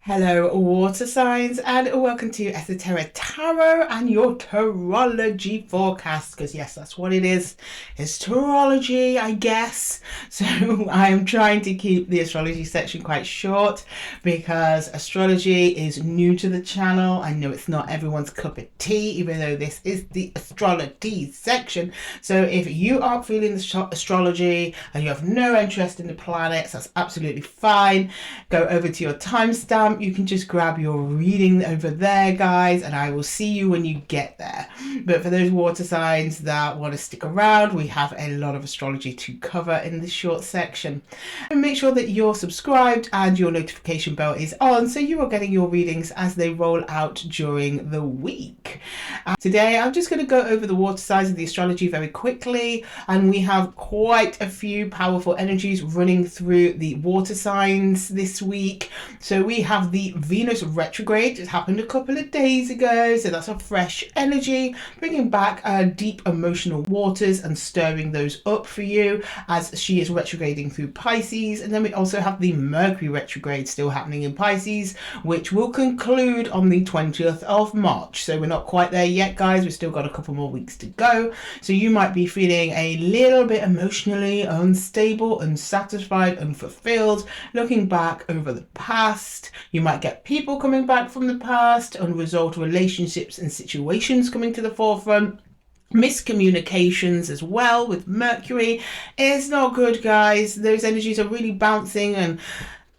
Hello, water signs, and welcome to Esotera Tarot and your Tarology forecast. Because, yes, that's what it is. It's Tarology, I guess. So, I'm trying to keep the astrology section quite short because astrology is new to the channel. I know it's not everyone's cup of tea, even though this is the Astrolo-Tea section. So, if you aren't feeling the astrology and you have no interest in the planets, that's absolutely fine. Go over to your timestamp. You can just grab your reading over there, guys, and I will see you when you get there. But for those water signs that want to stick around, we have a lot of astrology to cover in this short section. And make sure that you're subscribed and your notification bell is on so you are getting your readings as they roll out during the week. Today I'm just going to go over the water signs of the astrology very quickly, and we have quite a few powerful energies running through the water signs this week. So we have the Venus retrograde. It happened a couple of days ago, so that's a fresh energy, bringing back deep emotional waters and stirring those up for you as she is retrograding through Pisces. And then we also have the Mercury retrograde still happening in Pisces, which will conclude on the 20th of March. So we're not quite there yet, guys. We've still got a couple more weeks to go. So you might be feeling a little bit emotionally unstable, unsatisfied, unfulfilled, looking back over the past. You might get people coming back from the past, unresolved relationships and situations coming to the forefront. Miscommunications as well with Mercury is not good, guys. Those energies are really bouncing and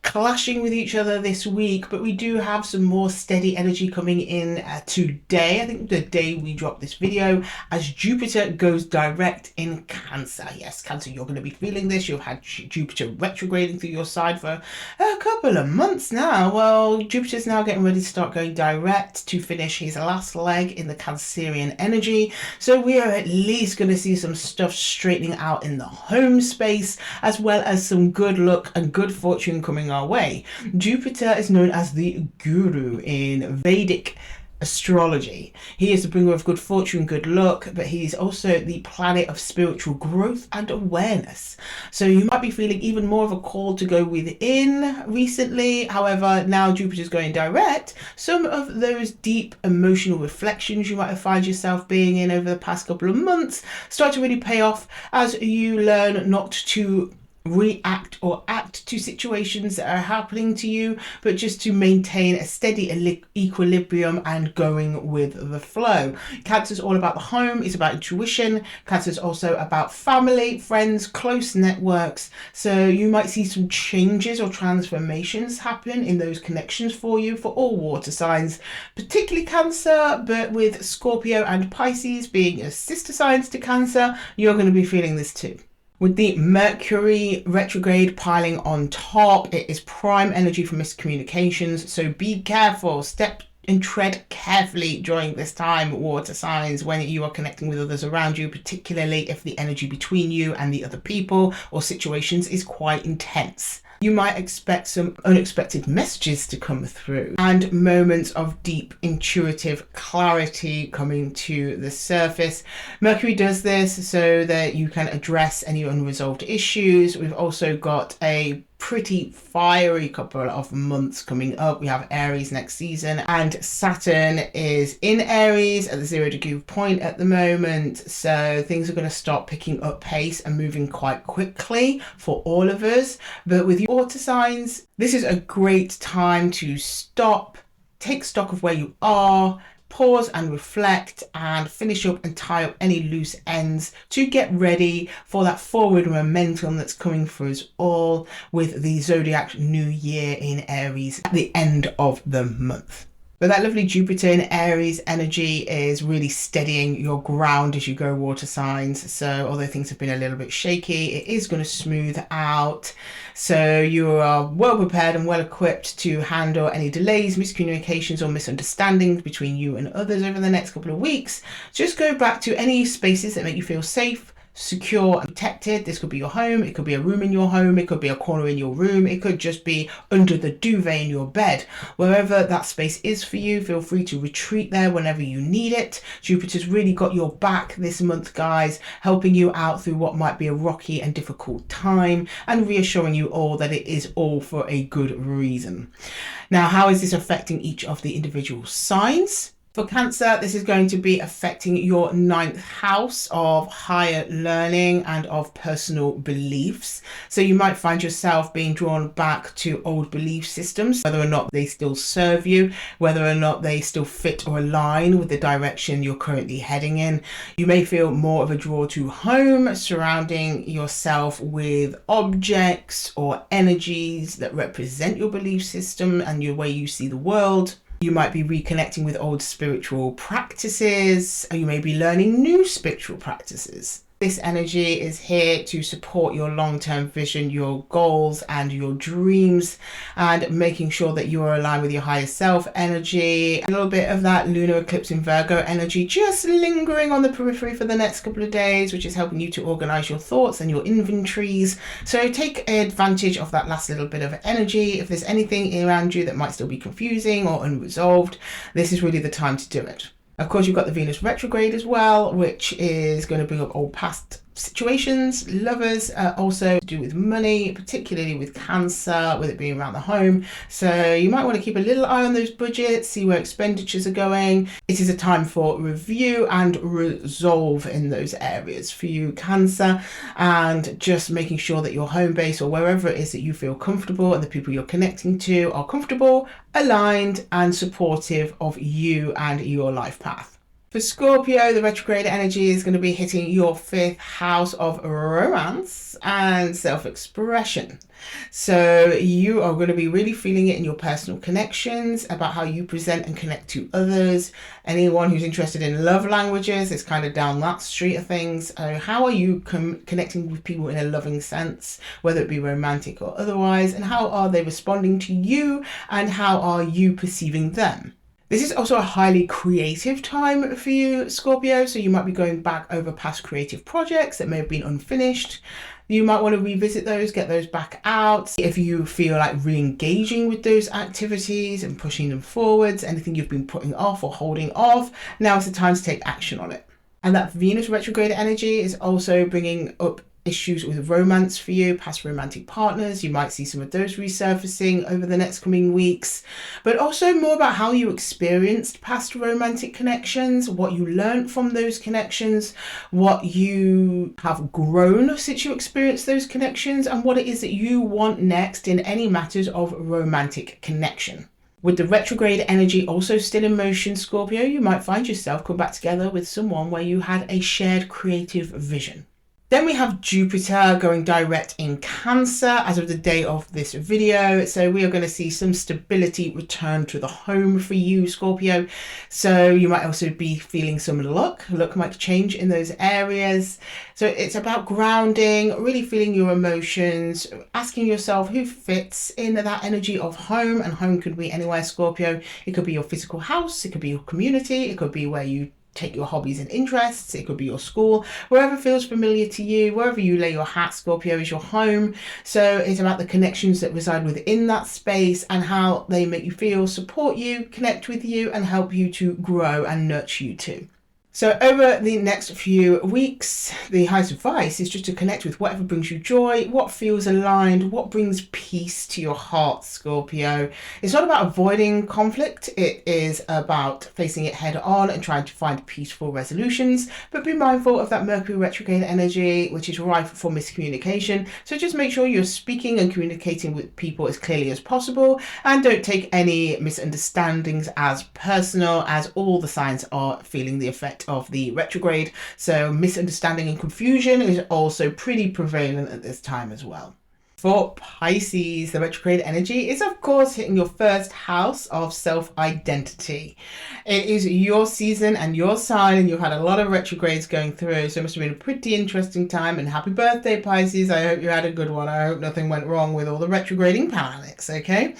clashing with each other this week, but we do have some more steady energy coming in today. I think the day we drop this video, as Jupiter goes direct in Cancer. Yes, Cancer, you're going to be feeling this. You've had Jupiter retrograding through your side for a couple of months now. Well, Jupiter's now getting ready to start going direct to finish his last leg in the Cancerian energy. So we are at least going to see some stuff straightening out in the home space, as well as some good luck and good fortune coming our way. Jupiter is known as the guru in Vedic astrology. He is the bringer of good fortune, good luck, but he's also the planet of spiritual growth and awareness. So you might be feeling even more of a call to go within recently. However, now Jupiter's going direct, some of those deep emotional reflections you might have found yourself being in over the past couple of months start to really pay off as you learn not to react or act to situations that are happening to you, but just to maintain a steady equilibrium and going with the flow. Cancer is all about the home. It's about intuition. Cancer is also about family, friends, close networks. So you might see some changes or transformations happen in those connections for you for all water signs, particularly Cancer, but with Scorpio and Pisces being sister signs to Cancer, you're going to be feeling this too. With the Mercury retrograde piling on top, it is prime energy for miscommunications. So be careful, step and tread carefully during this time, water signs, when you are connecting with others around you, particularly if the energy between you and the other people or situations is quite intense. You might expect some unexpected messages to come through and moments of deep intuitive clarity coming to the surface. Mercury does this so that you can address any unresolved issues. We've also got a pretty fiery couple of months coming up. We have Aries next season, and Saturn is in Aries at the 0-degree point at the moment. So things are going to start picking up pace and moving quite quickly for all of us. But with your water signs, this is a great time to stop, take stock of where you are, pause and reflect and finish up and tie up any loose ends to get ready for that forward momentum that's coming for us all with the zodiac new year in Aries at the end of the month. But that lovely Jupiter in Aries energy is really steadying your ground as you go, water signs. So although things have been a little bit shaky, it is going to smooth out. So you are well prepared and well equipped to handle any delays, miscommunications or misunderstandings between you and others over the next couple of weeks. Just go back to any spaces that make you feel safe, secure and protected. This could be your home, it could be a room in your home, it could be a corner in your room, it could just be under the duvet in your bed. Wherever that space is for you, feel free to retreat there whenever you need it. Jupiter's really got your back this month, guys, helping you out through what might be a rocky and difficult time and reassuring you all that it is all for a good reason. Now, how is this affecting each of the individual signs? For Cancer, this is going to be affecting your 9th house of higher learning and of personal beliefs. So you might find yourself being drawn back to old belief systems, whether or not they still serve you, whether or not they still fit or align with the direction you're currently heading in. You may feel more of a draw to home, surrounding yourself with objects or energies that represent your belief system and your way you see the world. You might be reconnecting with old spiritual practices, or you may be learning new spiritual practices. This energy is here to support your long-term vision, your goals and your dreams, and making sure that you are aligned with your higher self energy. A little bit of that lunar eclipse in Virgo energy just lingering on the periphery for the next couple of days, which is helping you to organize your thoughts and your inventories. So take advantage of that last little bit of energy. If there's anything around you that might still be confusing or unresolved, this is really the time to do it. Of course, you've got the Venus retrograde as well, which is going to bring up old past situations, lovers, also to do with money, particularly with Cancer, with it being around the home. So you might want to keep a little eye on those budgets, see where expenditures are going. It is a time for review and resolve in those areas for you, Cancer, and just making sure that your home base or wherever it is that you feel comfortable and the people you're connecting to are comfortable, aligned and supportive of you and your life path. For Scorpio, the retrograde energy is going to be hitting your 5th house of romance and self-expression. So you are going to be really feeling it in your personal connections, about how you present and connect to others. Anyone who's interested in love languages, it's kind of down that street of things. How are you connecting with people in a loving sense, whether it be romantic or otherwise, and how are they responding to you and how are you perceiving them? This is also a highly creative time for you, Scorpio, so you might be going back over past creative projects that may have been unfinished. You might want to revisit those, get those back out. If you feel like re-engaging with those activities and pushing them forwards, anything you've been putting off or holding off, now is the time to take action on it. And that Venus retrograde energy is also bringing up issues with romance for you, past romantic partners. You might see some of those resurfacing over the next coming weeks, but also more about how you experienced past romantic connections, what you learned from those connections, what you have grown since you experienced those connections, and what it is that you want next in any matters of romantic connection. With the retrograde energy also still in motion, Scorpio, you might find yourself come back together with someone where you had a shared creative vision. Then we have Jupiter going direct in Cancer as of the day of this video. So we are going to see some stability return to the home for you, Scorpio. So you might also be feeling some luck. Luck might change in those areas. So it's about grounding, really feeling your emotions, asking yourself who fits in that energy of home. And home could be anywhere, Scorpio. It could be your physical house. It could be your community. It could be where you take your hobbies and interests. It could be your school, wherever feels familiar to you, wherever you lay your hat, Scorpio, is your home. So it's about the connections that reside within that space and how they make you feel, support you, connect with you, and help you to grow and nurture you too. So over the next few weeks, the highest advice is just to connect with whatever brings you joy, what feels aligned, what brings peace to your heart, Scorpio. It's not about avoiding conflict. It is about facing it head on and trying to find peaceful resolutions, but be mindful of that Mercury retrograde energy, which is rife for miscommunication. So just make sure you're speaking and communicating with people as clearly as possible, and don't take any misunderstandings as personal, as all the signs are feeling the effect of the retrograde. So misunderstanding and confusion is also pretty prevalent at this time as well. For Pisces, the retrograde energy is of course hitting your first house of self-identity. It is your season and your sign, and you've had a lot of retrogrades going through, so it must have been a pretty interesting time. And happy birthday, Pisces. I hope you had a good one. I hope nothing went wrong with all the retrograding planets, okay?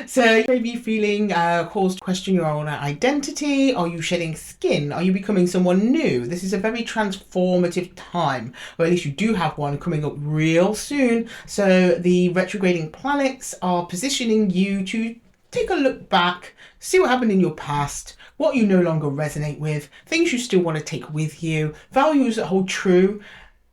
So you may be feeling caused to question your own identity. Are you shedding skin? Are you becoming someone new? This is a very transformative time, or at least you do have one coming up real soon. So the retrograding planets are positioning you to take a look back, see what happened in your past, what you no longer resonate with, things you still want to take with you, values that hold true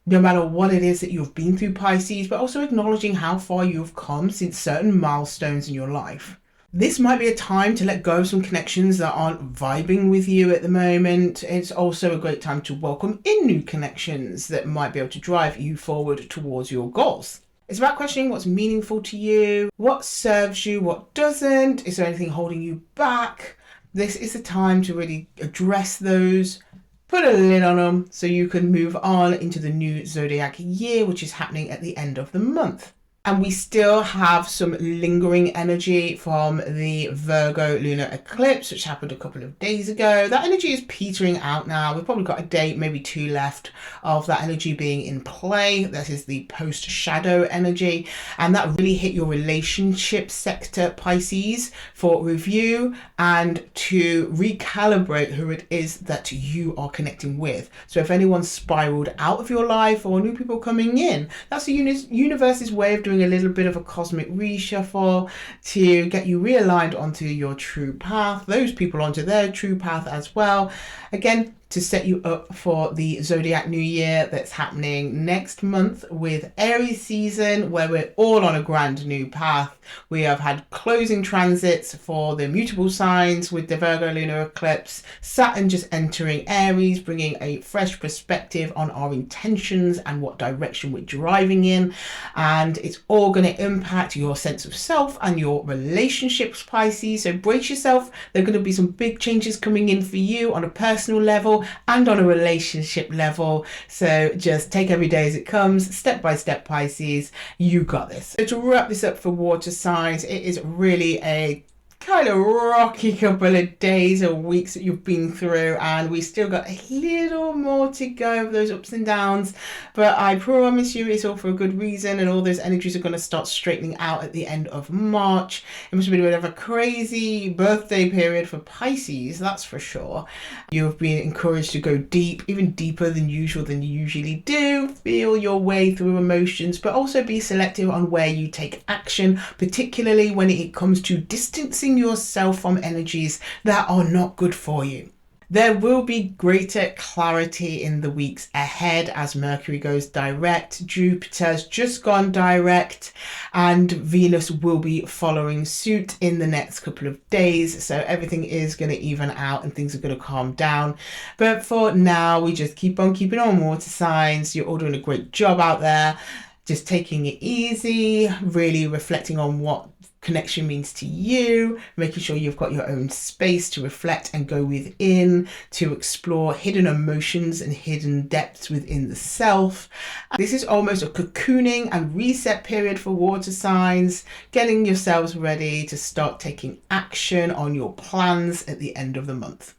no matter what it is that you've been through, Pisces, but also acknowledging how far you've come since certain milestones in your life. This might be a time to let go of some connections that aren't vibing with you at the moment. It's also a great time to welcome in new connections that might be able to drive you forward towards your goals. It's about questioning what's meaningful to you, what serves you, what doesn't. Is there anything holding you back? This is the time to really address those, put a lid on them so you can move on into the new zodiac year, which is happening at the end of the month. And we still have some lingering energy from the Virgo lunar eclipse, which happened a couple of days ago. That energy is petering out now. We've probably got a day, maybe two left of that energy being in play. That is the post-shadow energy. And that really hit your relationship sector, Pisces, for review and to recalibrate who it is that you are connecting with. So if anyone spiraled out of your life or new people coming in, that's the universe's way of doing a little bit of a cosmic reshuffle to get you realigned onto your true path, those people onto their true path as well. Again, to set you up for the zodiac new year that's happening next month with Aries season, where we're all on a grand new path. We have had closing transits for the mutable signs with the Virgo lunar eclipse, Saturn just entering Aries, bringing a fresh perspective on our intentions and what direction we're driving in. And it's all going to impact your sense of self and your relationships, Pisces. So brace yourself. There are going to be some big changes coming in for you on a personal level and on a relationship level. So just take every day as it comes, step by step, Pisces. You got this. So to wrap this up for water signs, it is really a kind of rocky couple of days or weeks that you've been through, and we still got a little more to go of those ups and downs, but I promise you it's all for a good reason, and all those energies are going to start straightening out at the end of March. It must have been a bit of a crazy birthday period for Pisces, that's for sure. You have been encouraged to go deep, even deeper than usual, than you usually do. Feel your way through emotions, but also be selective on where you take action, particularly when it comes to distancing yourself from energies that are not good for you. There will be greater clarity in the weeks ahead as Mercury goes direct, Jupiter's just gone direct, and Venus will be following suit in the next couple of days. So everything is going to even out and things are going to calm down. But for now, we just keep on keeping on, water signs. You're all doing a great job out there. Just taking it easy, really reflecting on what connection means to you, making sure you've got your own space to reflect and go within, to explore hidden emotions and hidden depths within the self. This is almost a cocooning and reset period for water signs, getting yourselves ready to start taking action on your plans at the end of the month.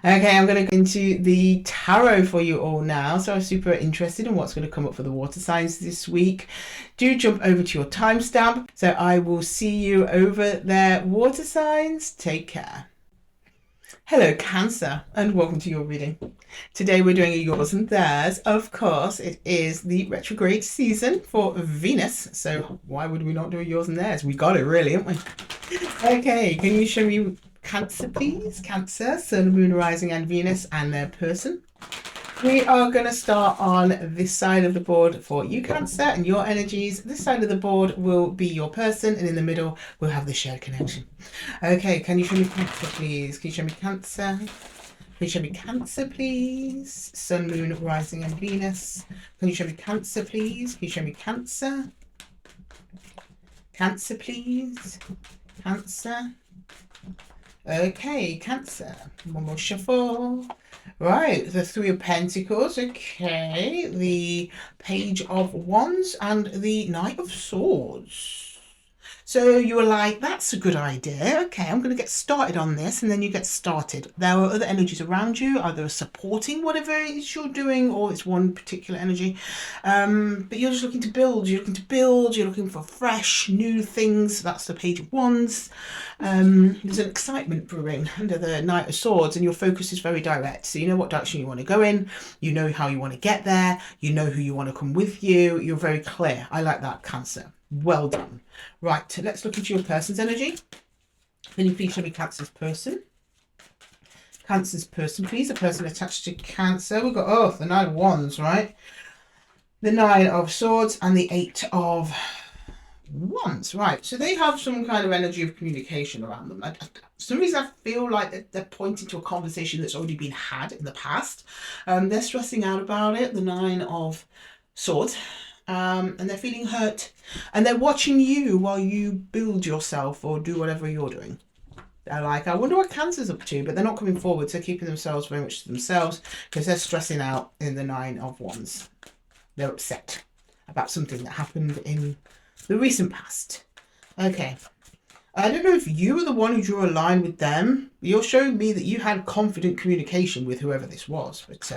Okay, I'm going to go into the tarot for you all now. So I'm super interested in what's going to come up for the water signs this week. Do jump over to your timestamp. So I will see you over there, water signs. Take care. Hello, Cancer, and welcome to your reading. Today we're doing a yours and theirs. Of course, it is the retrograde season for Venus. So why would we not do a yours and theirs? We got it really, haven't we? Okay, can you show me Cancer, please? Cancer, Sun, Moon, Rising, and Venus, and their person. We are going to start on this side of the board for you, Cancer, and your energies. This side of the board will be your person, and in the middle we'll have the shared connection. Okay, can you show me Cancer, please? Can you show me Cancer? Can you show me Cancer, please? Sun, Moon, Rising, and Venus. Can you show me Cancer, please? Can you show me Cancer? Cancer, please. Cancer. Okay, Cancer. One more shuffle. Right, the Three of Pentacles. Okay, the Page of Wands and the Knight of Swords. So you were like, that's a good idea. Okay, I'm going to get started on this. And then you get started. There are other energies around you, either supporting whatever it is you're doing, or it's one particular energy. But you're just looking to build. You're looking to build. You're looking for fresh, new things. That's the Page of Wands. There's an excitement brewing under the Knight of Swords, and your focus is very direct. So you know what direction you want to go in. You know how you want to get there. You know who you want to come with you. You're very clear. I like that, Cancer. Well done. Right, let's look into your person's energy. Can you please show me Cancer's person? Cancer's person, please. A person attached to Cancer. We've got, oh, the Nine of Wands, right? The Nine of Swords and the Eight of Wands, right? So they have some kind of energy of communication around them. For some reason, I feel like they're pointing to a conversation that's already been had in the past. They're stressing out about it, the Nine of Swords. And they're feeling hurt, and they're watching you while you build yourself or do whatever you're doing. They're like, I wonder what Cancer's up to, but they're not coming forward. So keeping themselves very much to themselves because they're stressing out in the Nine of Wands. They're upset about something that happened in the recent past. Okay. I don't know if you were the one who drew a line with them. You're showing me that you had confident communication with whoever this was, but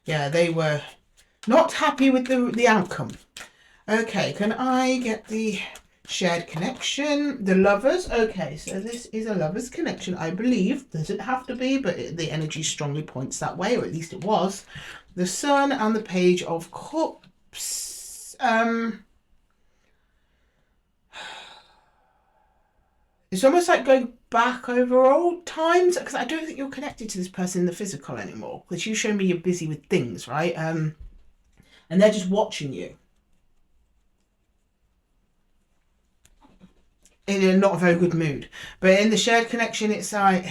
yeah, they were not happy with the outcome. Okay, can I get the shared connection? The lovers. Okay, so this is a lovers connection, I believe. Doesn't have to be, but the energy strongly points that way, or at least it was. The Sun and the Page of Cups. It's almost like going back over old times, because I don't think you're connected to this person in the physical anymore, because you show me you're busy with things, right? And they're just watching you. In a not very good mood. But in the shared connection, it's like,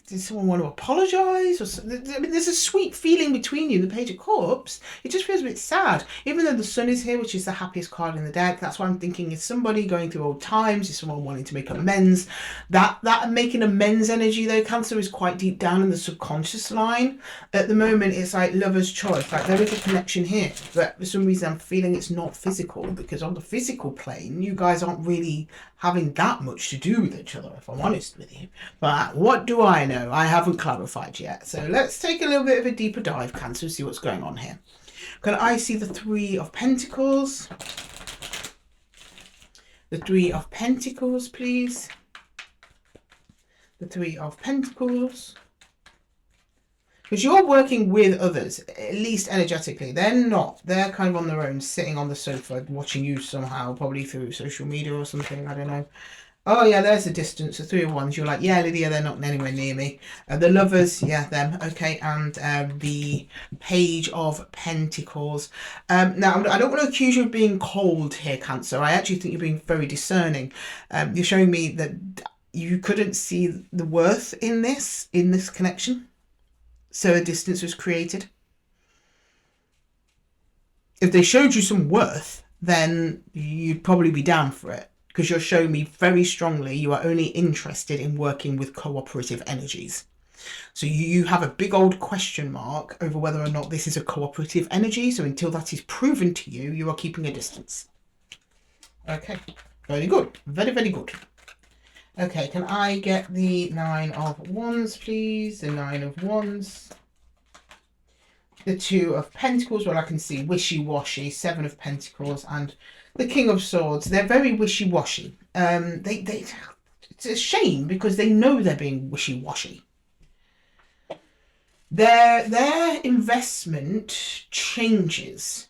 did someone want to apologise? Or I mean, there's a sweet feeling between you, the Page of Cups. It just feels a bit sad. Even though the Sun is here, which is the happiest card in the deck, that's why I'm thinking, is somebody going through old times? Is someone wanting to make amends? That making amends energy, though, Cancer, is quite deep down in the subconscious line. At the moment, it's like lover's choice. Like, there is a connection here. But for some reason, I'm feeling it's not physical, because on the physical plane, you guys aren't really having that much to do with each other, if I'm honest with you. But what do I know? I haven't clarified yet. So let's take a little bit of a deeper dive, Cancer, see what's going on here. Can I see the Three of Pentacles? The Three of Pentacles, please. The Three of Pentacles. Because you're working with others, at least energetically. They're not. They're kind of on their own, sitting on the sofa, watching you somehow, probably through social media or something. I don't know. Oh, yeah, there's the distance. The Three of Wands. You're like, yeah, Lydia, they're not anywhere near me. The lovers, yeah, them. Okay, and the Page of Pentacles. Now, I don't want to accuse you of being cold here, Cancer. I actually think you're being very discerning. You're showing me that you couldn't see the worth in this connection. So a distance was created. If they showed you some worth, then you'd probably be down for it, because you're showing me very strongly you are only interested in working with cooperative energies. So you have a big old question mark over whether or not this is a cooperative energy. So until that is proven to you, you are keeping a distance. Okay, very good. Very, very good. Okay, can I get the Nine of Wands, please? The Nine of Wands. The Two of Pentacles, well, I can see wishy-washy. Seven of Pentacles and the King of Swords. They're very wishy-washy. It's a shame, because they know they're being wishy-washy. Their investment changes,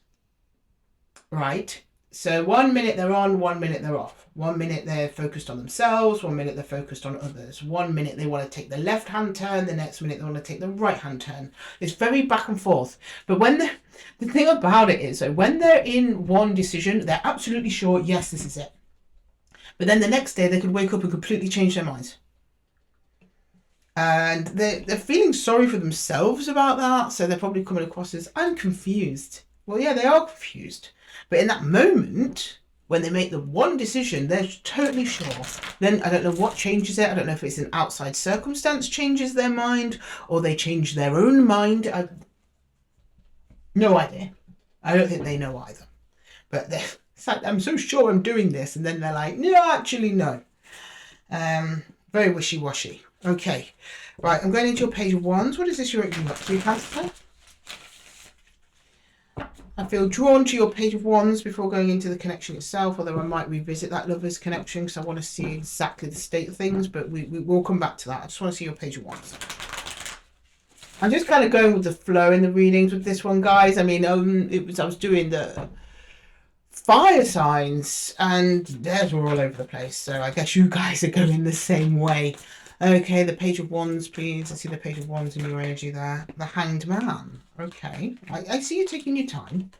right? So 1 minute they're on, 1 minute they're off. 1 minute they're focused on themselves, 1 minute they're focused on others. 1 minute they want to take the left-hand turn, the next minute they want to take the right-hand turn. It's very back and forth. But when the thing about it is, so when they're in one decision, they're absolutely sure, yes, this is it. But then the next day they could wake up and completely change their minds. And they're feeling sorry for themselves about that, so they're probably coming across as, I'm confused. Well, yeah, they are confused. But in that moment, when they make the one decision, they're totally sure. Then I don't know what changes it. I don't know if it's an outside circumstance changes their mind or they change their own mind. No idea. I don't think they know either. But it's like, I'm so sure I'm doing this. And then they're like, no, actually, no. Very wishy-washy. Okay. Right, I'm going into your page of wands. What is this you're opening up to, Cancer? I feel drawn to your page of wands before going into the connection itself, although I might revisit that lover's connection because I want to see exactly the state of things, but we will come back to that. I just want to see your page of wands. I'm just kind of going with the flow in the readings with this one, guys. I mean, I was doing the fire signs and theirs were all over the place, so I guess you guys are going the same way. Okay, the page of wands, please. I see the page of wands in your energy there. The hanged man. Okay, I see you taking your time.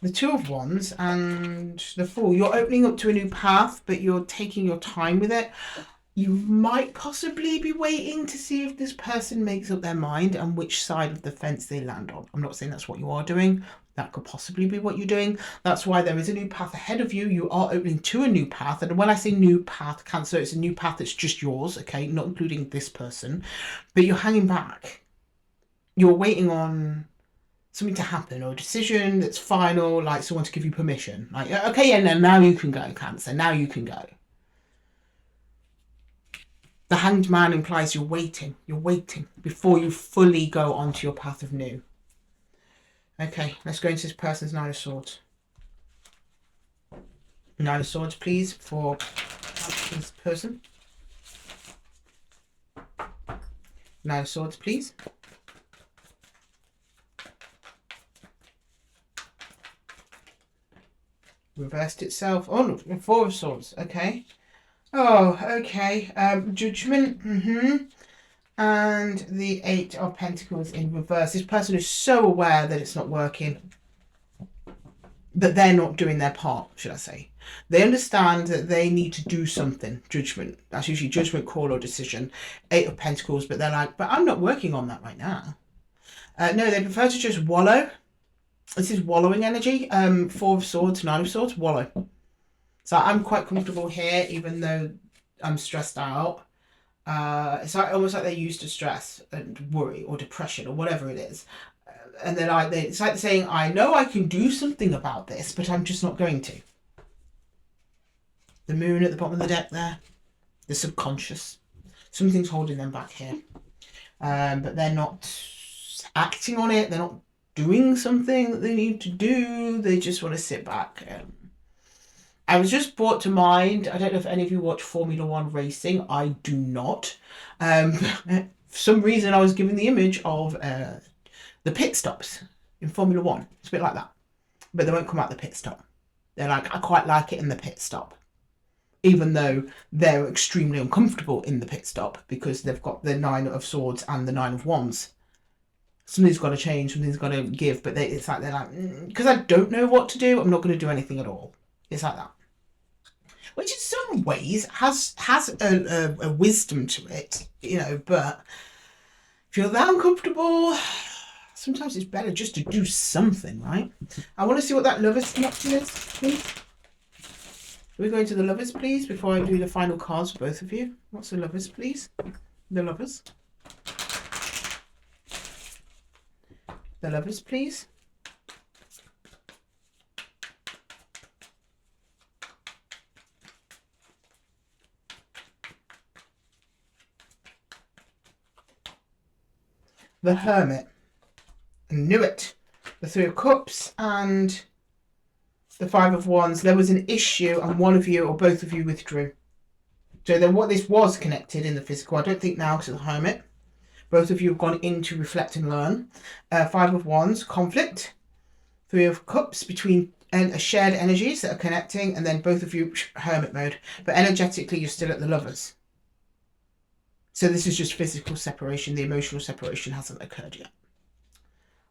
The two of wands and the fool. You're opening up to a new path, but you're taking your time with it. You might possibly be waiting to see if this person makes up their mind and which side of the fence they land on. I'm not saying that's what you are doing. That could possibly be what you're doing. That's why there is a new path ahead of you. You are opening to a new path. And when I say new path, Cancer, it's a new path that's just yours, okay? Not including this person. But you're hanging back. You're waiting on something to happen or a decision that's final, like someone to give you permission. Like, okay, yeah, now you can go, Cancer. Now you can go. The hanged man implies you're waiting. You're waiting before you fully go onto your path of new. Okay, let's go into this person's Nine of Swords. Nine of Swords, please, for this person. Nine of Swords, please. Reversed itself. Oh, no, Four of Swords. Okay. Oh, okay. Judgment. And the Eight of Pentacles in reverse. This person is so aware that it's not working. That they're not doing their part, should I say. They understand that they need to do something. Judgment. That's usually judgment, call, or decision. Eight of Pentacles, but they're like, but I'm not working on that right now. No, they prefer to just wallow. This is wallowing energy. Four of Swords, Nine of Swords, wallow. So I'm quite comfortable here, even though I'm stressed out. It's like, almost like they're used to stress and worry or depression or whatever it is. And then it's like saying, I know I can do something about this, but I'm just not going to. The moon at the bottom of the deck there. The subconscious. Something's holding them back here. But they're not acting on it. They're not doing something that they need to do. They just want to sit back. I was just brought to mind, I don't know if any of you watch Formula One racing. I do not. For some reason, I was given the image of the pit stops in Formula One. It's a bit like that. But they won't come out the pit stop. They're like, I quite like it in the pit stop. Even though they're extremely uncomfortable in the pit stop because they've got the Nine of Swords and the Nine of Wands. Something's got to change, something's got to give. But it's like, they're like, because I don't know what to do, I'm not going to do anything at all. It's like that. Which in some ways has a wisdom to it, you know, but if you're that uncomfortable, sometimes it's better just to do something, right? I want to see what that lover's connection is, please. Can we go into the lovers, please, before I do the final cards for both of you? What's the lovers, please? The lovers. The lovers, please. The Hermit. I knew it. The Three of Cups and the Five of Wands. There was an issue and one of you or both of you withdrew. So then what this was connected in the physical. I don't think now because of the Hermit. Both of you have gone in to reflect and learn. Five of Wands, conflict. Three of Cups between shared energies that are connecting. And then both of you, Hermit mode. But energetically, you're still at the Lovers. So this is just physical separation. The emotional separation hasn't occurred yet.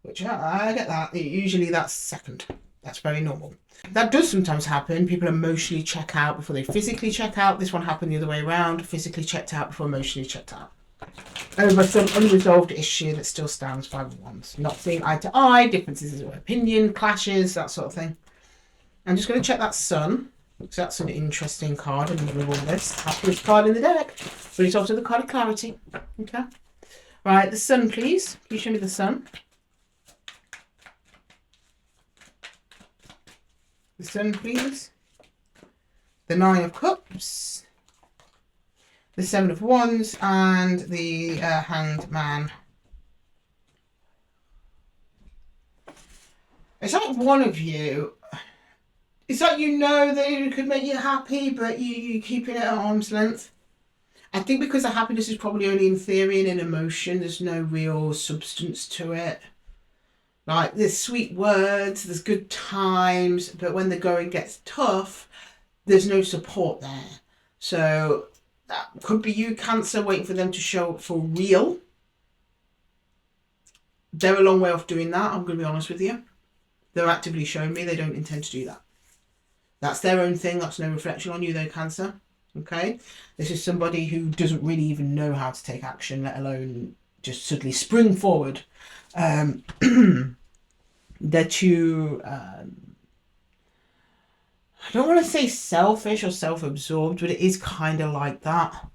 Which, I get that. Usually that's second. That's very normal. That does sometimes happen. People emotionally check out before they physically check out. This one happened the other way around. Physically checked out before emotionally checked out. Over some unresolved issue that still stands. Five of Wands. Not seeing eye to eye. Differences of opinion. Clashes. That sort of thing. I'm just going to check that Sun. So that's an interesting card in the middle of all this. Which card in the deck? But it's also the card of clarity. Okay. Right, the sun, please. Can you show me the sun? The sun, please. The Nine of Cups. The Seven of Wands and the Hanged Man. It's like one of you. It's like you know that it could make you happy, but you're keeping it at arm's length. I think because the happiness is probably only in theory and in emotion, there's no real substance to it. Like, there's sweet words, there's good times, but when the going gets tough, there's no support there. So that could be you, Cancer, waiting for them to show up for real. They're a long way off doing that, I'm going to be honest with you. They're actively showing me they don't intend to do that. That's their own thing. That's no reflection on you though, Cancer. Okay? This is somebody who doesn't really even know how to take action, let alone just suddenly spring forward. They're too... I don't want to say selfish or self-absorbed, but it is kind of like that.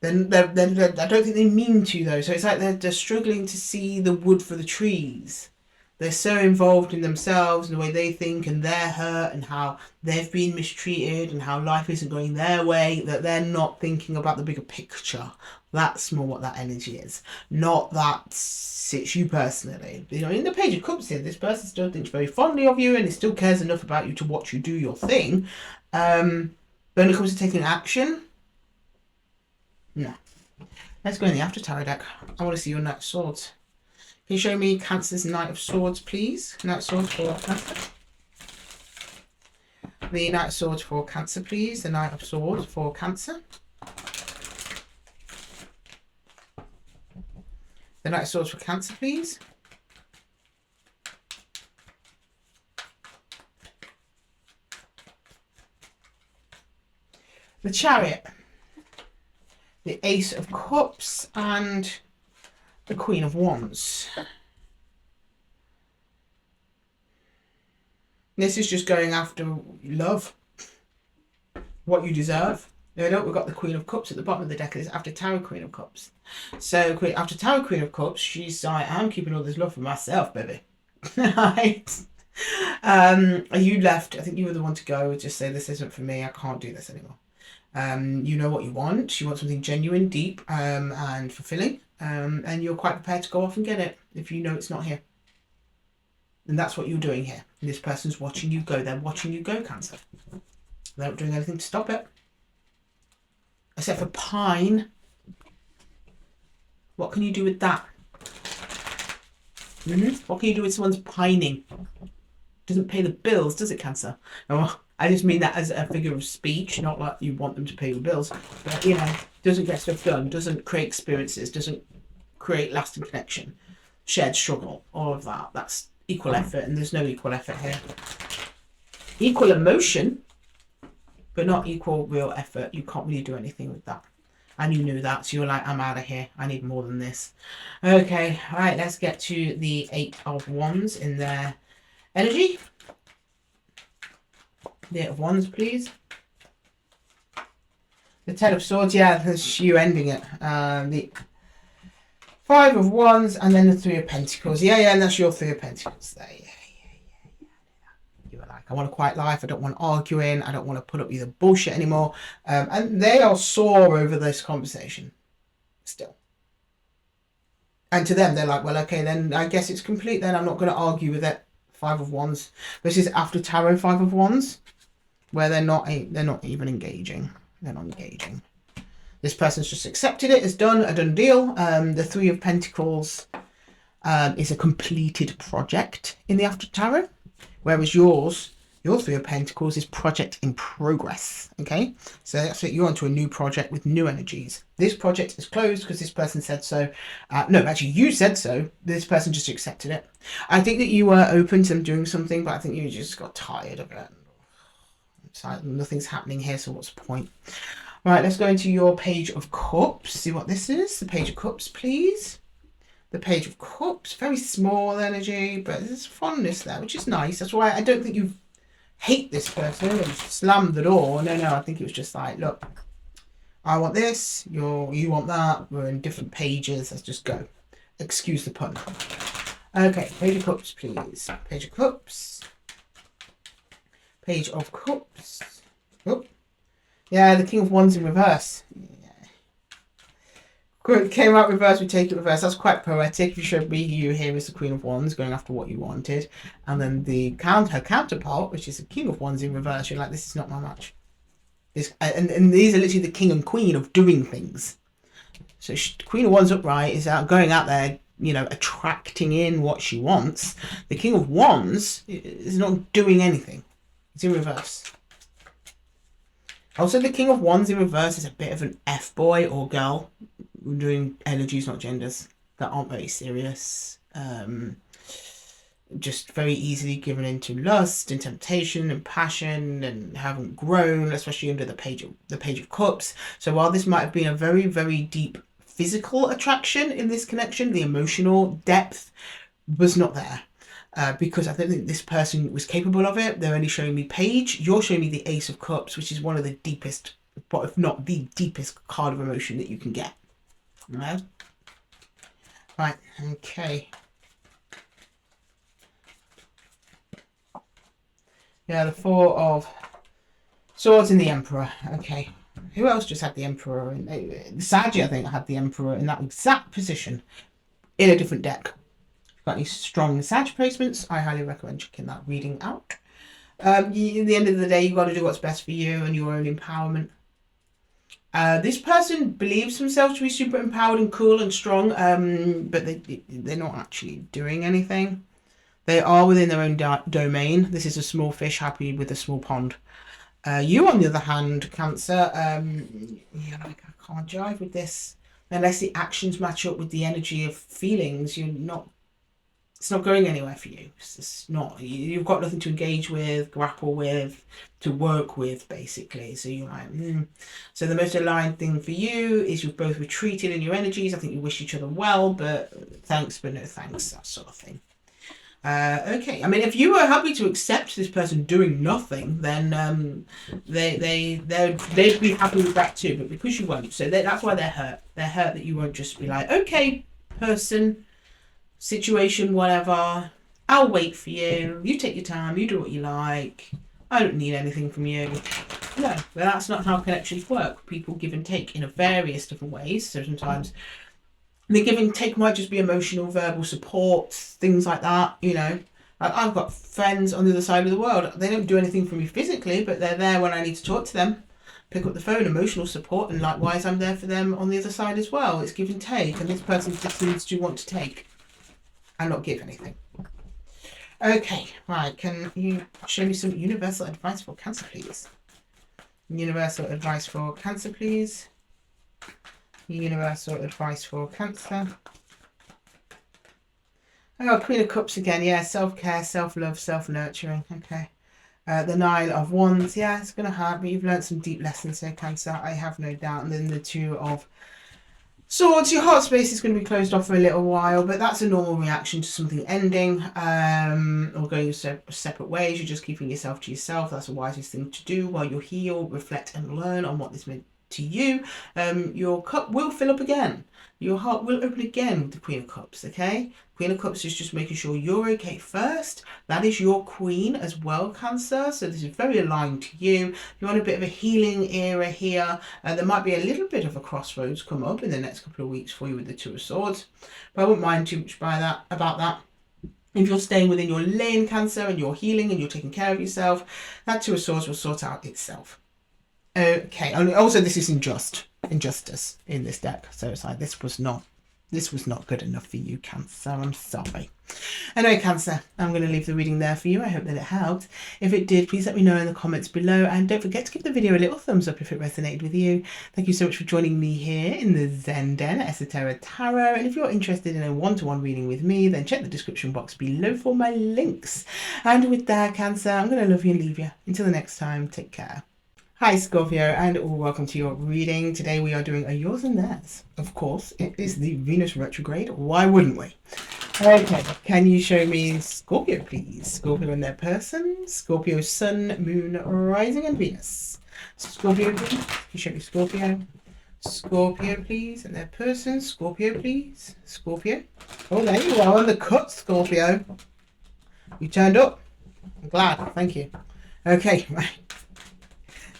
Then I don't think they mean to though. So it's like they're struggling to see the wood for the trees. They're so involved in themselves and the way they think and their hurt and how they've been mistreated and how life isn't going their way that they're not thinking about the bigger picture. That's more what that energy is. Not that it's you personally. You know, in the Page of Cups here, this person still thinks very fondly of you and it still cares enough about you to watch you do your thing. But when it comes to taking action, no. Let's go in the After Tarot deck. I want to see your Knight of Swords. Can you show me Cancer's Knight of Swords, please? Knight of Swords for Cancer. The Knight of Swords for Cancer, please. The Knight of Swords for Cancer. The Knight of Swords for Cancer, please. The Chariot. The Ace of Cups and the Queen of Wands. This is just going after love. What you deserve. You know, we've got the Queen of Cups at the bottom of the deck. It's After Tarot Queen of Cups. So After Tarot Queen of Cups, she's like, I'm keeping all this love for myself, baby. Right? You left. I think you were the one to go. Just say, this isn't for me. I can't do this anymore. You know what you want. You want something genuine, deep, and fulfilling. And you're quite prepared to go off and get it if you know it's not here. And that's what you're doing here. And this person's watching you go. They're watching you go, Cancer. They're not doing anything to stop it. Except for pine. What can you do with that? What can you do with someone's pining? Doesn't pay the bills, does it, Cancer? No, I just mean that as a figure of speech, not like you want them to pay your bills. But, you know, doesn't get stuff done, doesn't create experiences, doesn't create lasting connection, shared struggle, all of that. That's equal effort, and there's no equal effort here. Equal emotion, but not equal real effort. You can't really do anything with that. And you knew that, so you're like, I'm out of here. I need more than this. Okay, all right, let's get to the Eight of Wands in their energy. The Eight of Wands, please. The Ten of Swords, yeah, that's you ending it. The Five of Wands, and then the Three of Pentacles. Yeah, and that's your Three of Pentacles there. Yeah. You were like, I want a quiet life. I don't want arguing. I don't want to put up with the bullshit anymore. And they are sore over this conversation still. And to them, they're like, well, okay, then I guess it's complete. Then I'm not going to argue with it. Five of Wands. This is After Tarot Five of Wands, where they're not even engaging. They're not engaging. This person's just accepted it. It's done. A done deal. The Three of Pentacles is a completed project in the After Tarot, whereas your Three of Pentacles is project in progress. Okay, so that's it. You're onto a new project with new energies. This project is closed because this person said so. No, actually, you said so. This person just accepted it. I think that you were open to them doing something, but I think you just got tired of it. It's like nothing's happening here, so what's the point? Right, let's go into your Page of Cups. See what this is. The Page of Cups, please. The Page of Cups. Very small energy, but there's fondness there, which is nice. That's why I don't think you've hate this person and slam the door. No, I think it was just like, look, I want this, you want that, we're in different pages, let's just go. Excuse the pun. Okay, Page of Cups, please. Page of Cups. Page of Cups. Oh. Yeah, the King of Wands in reverse. Yeah. Came out reverse, we take it reverse. That's quite poetic. You showed me you here is the Queen of Wands going after what you wanted. And then her counterpart, which is the King of Wands in reverse, you're like, this is not my match. And these are literally the king and queen of doing things. So Queen of Wands upright is going out there, you know, attracting in what she wants. The King of Wands is not doing anything. It's in reverse. Also, the King of Wands in reverse is a bit of an F-boy or girl. We're doing energies, not genders, that aren't very serious. Just very easily given into lust and temptation and passion and haven't grown, especially under the page of cups. So while this might have been a very, very deep physical attraction in this connection, the emotional depth was not there. Because I don't think this person was capable of it. They're only showing me page. You're showing me the Ace of Cups, which is one of the deepest, but if not the deepest card of emotion that you can get. Right? Right, okay. Yeah, the Four of Swords and the Emperor. Okay. Who else just had the Emperor? Sagi, I think, had the Emperor in that exact position in a different deck. If you've got any strong Sag placements, I highly recommend checking that reading out. At the end of the day, you've got to do what's best for you and your own empowerment. This person believes themselves to be super empowered and cool and strong, but they're not actually doing anything. They are within their own domain. This is a small fish happy with a small pond. You, on the other hand, Cancer, you're like, I can't jive with this. Unless the actions match up with the energy of feelings, it's not going anywhere for you. It's not, you've got nothing to engage with, grapple with, to work with, basically. So you're like, So the most aligned thing for you is you've both retreated in your energies. I think you wish each other well, but thanks, but no thanks, that sort of thing. Okay, I mean, if you were happy to accept this person doing nothing, then they'd be happy with that too. But because you won't, so that's why they're hurt. They're hurt that you won't just be like, okay, person, situation, whatever. I'll wait for you. You take your time. You do what you like. I don't need anything from you. No, but that's not how connections work. People give and take in various different ways. So sometimes the give and take might just be emotional, verbal support, things like that, you know. I've got friends on the other side of the world. They don't do anything for me physically, but they're there when I need to talk to them. Pick up the phone, emotional support, and likewise I'm there for them on the other side as well. It's give and take, and this person just seems to want to take and not give anything. Okay, right, can you show me some universal advice for Cancer, please? Universal advice for Cancer, please. Universal advice for Cancer. Oh, Queen of Cups again. Yeah, self-care, self-love, self-nurturing. Okay. The Nine of Wands. Yeah, it's going to hurt, but you've learned some deep lessons here, Cancer. I have no doubt. And then the Two of Swords. Your heart space is going to be closed off for a little while, but that's a normal reaction to something ending or going separate ways. You're just keeping yourself to yourself. That's the wisest thing to do while you heal, reflect, and learn on what this meant to you. Your cup will fill up again. Your heart will open again with the Queen of Cups, okay? Queen of Cups is just making sure you're okay first. That is your queen as well, Cancer. So this is very aligned to you. You're on a bit of a healing era here. There might be a little bit of a crossroads come up in the next couple of weeks for you with the Two of Swords. But I wouldn't mind too much about that. If you're staying within your lane, Cancer, and you're healing and you're taking care of yourself, that Two of Swords will sort out itself. Okay, also this is injustice in this deck. So it's like, this was not good enough for you, Cancer. I'm sorry. Anyway, Cancer, I'm going to leave the reading there for you. I hope that it helped. If it did, please let me know in the comments below. And don't forget to give the video a little thumbs up if it resonated with you. Thank you so much for joining me here in the Zen Den, Esotera Tarot. And if you're interested in a one-to-one reading with me, then check the description box below for my links. And with that, Cancer, I'm going to love you and leave you. Until the next time, take care. Hi Scorpio, and welcome to your reading. Today we are doing a yours and theirs. Of course, it is the Venus retrograde. Why wouldn't we? Okay, can you show me Scorpio, please? Scorpio and their person. Scorpio, Sun, Moon, Rising, and Venus. Scorpio, please. Can you show me Scorpio? Scorpio, please, and their person. Scorpio, please. Scorpio. Oh, there you are on the cut, Scorpio. You turned up. I'm glad. Thank you. Okay, right.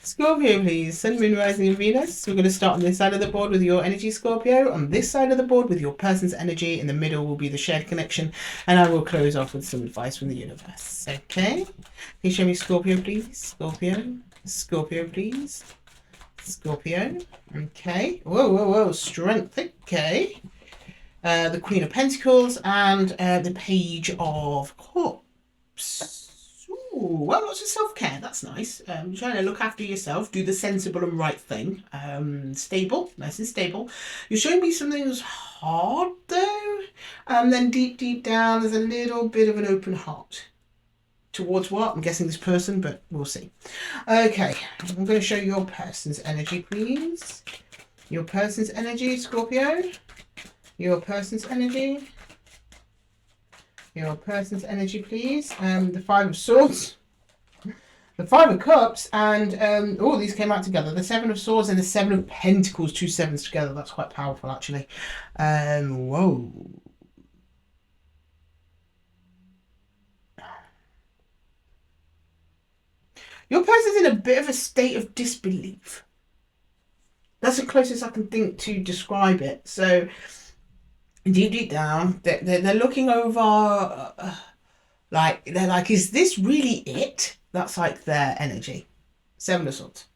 Scorpio, please. Sun, Moon, Rising, and Venus. We're going to start on this side of the board with your energy, Scorpio. On this side of the board with your person's energy. In the middle will be the shared connection. And I will close off with some advice from the universe. Okay? Can you show me Scorpio, please? Scorpio. Scorpio, please. Scorpio. Okay. Whoa, whoa, whoa. Strength. Okay. The Queen of Pentacles and the Page of Cups. Ooh, well, lots of self-care. That's nice. Trying to look after yourself, do the sensible and right thing. Stable, nice and stable. You're showing me something that's hard though, and then deep, deep down, there's a little bit of an open heart. Towards what? I'm guessing this person, but we'll see. Okay, I'm going to show your person's energy, please. Your person's energy, Scorpio. Your person's energy. Your person's energy, please. The Five of Swords, the Five of Cups, and oh, these came out together. The Seven of Swords and the Seven of Pentacles, two sevens together. That's quite powerful, actually. Whoa. Your person's in a bit of a state of disbelief. That's the closest I can think to describe it. So, deep down, they're looking over, they're like, is this really it? That's like their energy. Seven of Swords.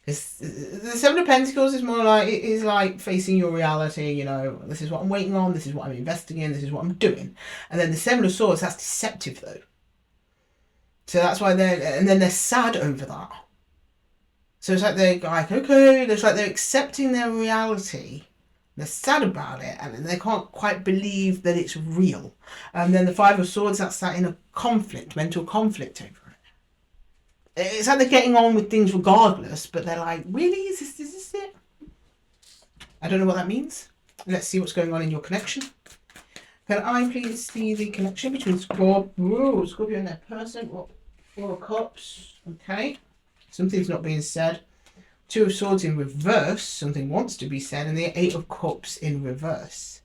The Seven of Pentacles is more like, it is like facing your reality, you know, this is what I'm waiting on, this is what I'm investing in, this is what I'm doing. And then the Seven of Swords, that's deceptive though. So that's why they're sad over that. So it's like they're like, okay, it's like they're accepting their reality. They're sad about it, and they can't quite believe that it's real. And then the Five of Swords, that's that inner conflict, mental conflict over it. It's like they're getting on with things regardless, but they're like, really? Is this it? I don't know what that means. Let's see what's going on in your connection. Can I please see the connection between Scorpio and their person? Four of Cups. Okay. Something's not being said. Two of Swords in reverse. Something wants to be said. And the Eight of Cups in reverse.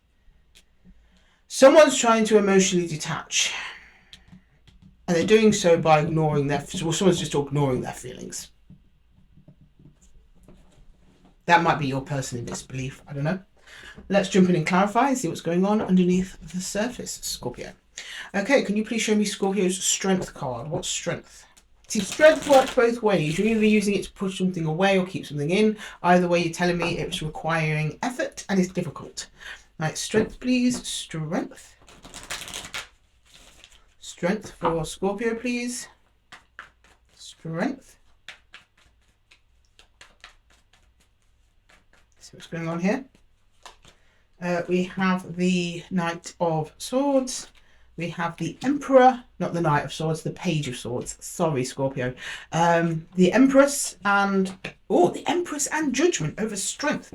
Someone's trying to emotionally detach. And they're doing so by ignoring someone's just ignoring their feelings. That might be your person in disbelief. I don't know. Let's jump in and clarify and see what's going on underneath the surface, Scorpio. Okay, can you please show me Scorpio's strength card? What's strength? See, strength works both ways. You're either using it to push something away or keep something in. Either way, you're telling me it's requiring effort and it's difficult. Right, strength, please. Strength. Strength for Scorpio, please. Strength. See what's going on here. We have the Knight of Swords. We have the Emperor, not the Knight of Swords, the Page of Swords. Sorry, Scorpio. The Empress and the Empress and Judgment over Strength.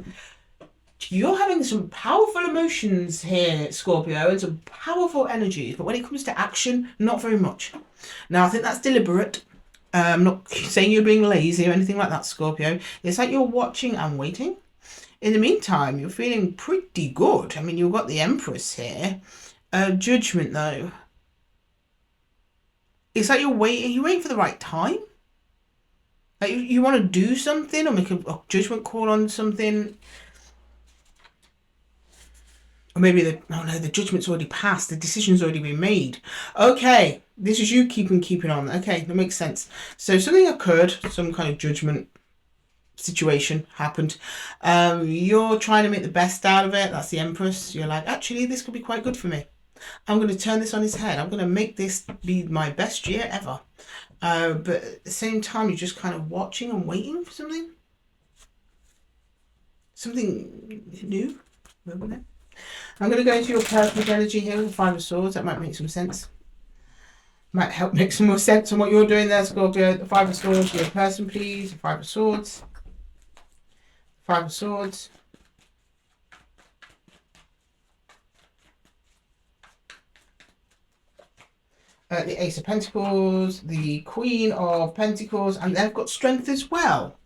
You're having some powerful emotions here, Scorpio, and some powerful energies, but when it comes to action, not very much. Now, I think that's deliberate. I'm not saying you're being lazy or anything like that, Scorpio. It's like you're watching and waiting. In the meantime, you're feeling pretty good. I mean, you've got the Empress here. Judgment, though. It's like you're waiting for the right time. Like you want to do something or make a judgment call on something. Or maybe the judgment's already passed. The decision's already been made. Okay, this is you keeping on. Okay, that makes sense. So something occurred, some kind of judgment situation happened. You're trying to make the best out of it. That's the Empress. You're like, actually, this could be quite good for me. I'm going to turn this on its head. I'm going to make this be my best year ever. But at the same time, you're just kind of watching and waiting for something. Something new. I'm going to go into your personal energy here with the Five of Swords. That might make some sense. Might help make some more sense on what you're doing there, Scorpio. The Five of Swords, your person, please. The Five of Swords. Five of Swords. the Ace of Pentacles, the Queen of Pentacles, and they've got Strength as well.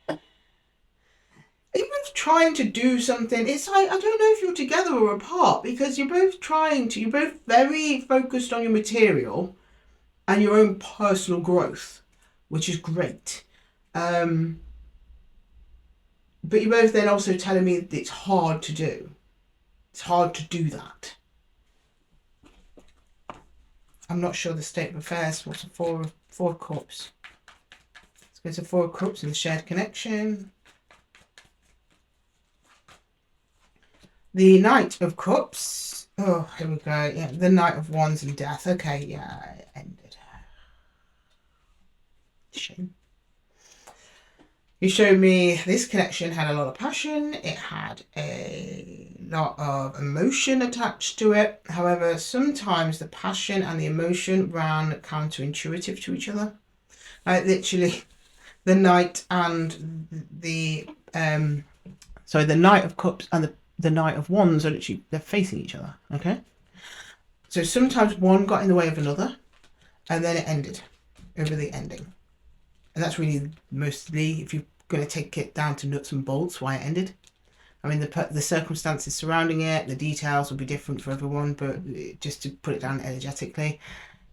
You're both trying to do something. It's like, I don't know if you're together or apart, because you're both you're both very focused on your material and your own personal growth, which is great. But you're both then also telling me that it's hard to do. It's hard to do that. I'm not sure the state of affairs. What's a four of cups? Let's go to Four of Cups and the shared connection. The Knight of Cups. Oh, here we go. Yeah, the Knight of Wands and Death. Okay, yeah, it ended. Shame. You showed me this connection had a lot of passion. It had a lot of emotion attached to it. However, sometimes the passion and the emotion ran counterintuitive to each other. Like literally, the Knight and the the Knight of Cups and the Knight of Wands are literally, they're facing each other. Okay, so sometimes one got in the way of another, and then it ended over the ending. And that's really mostly, if you're going to take it down to nuts and bolts, why it ended. I mean, the circumstances surrounding it, the details will be different for everyone, but just to put it down energetically,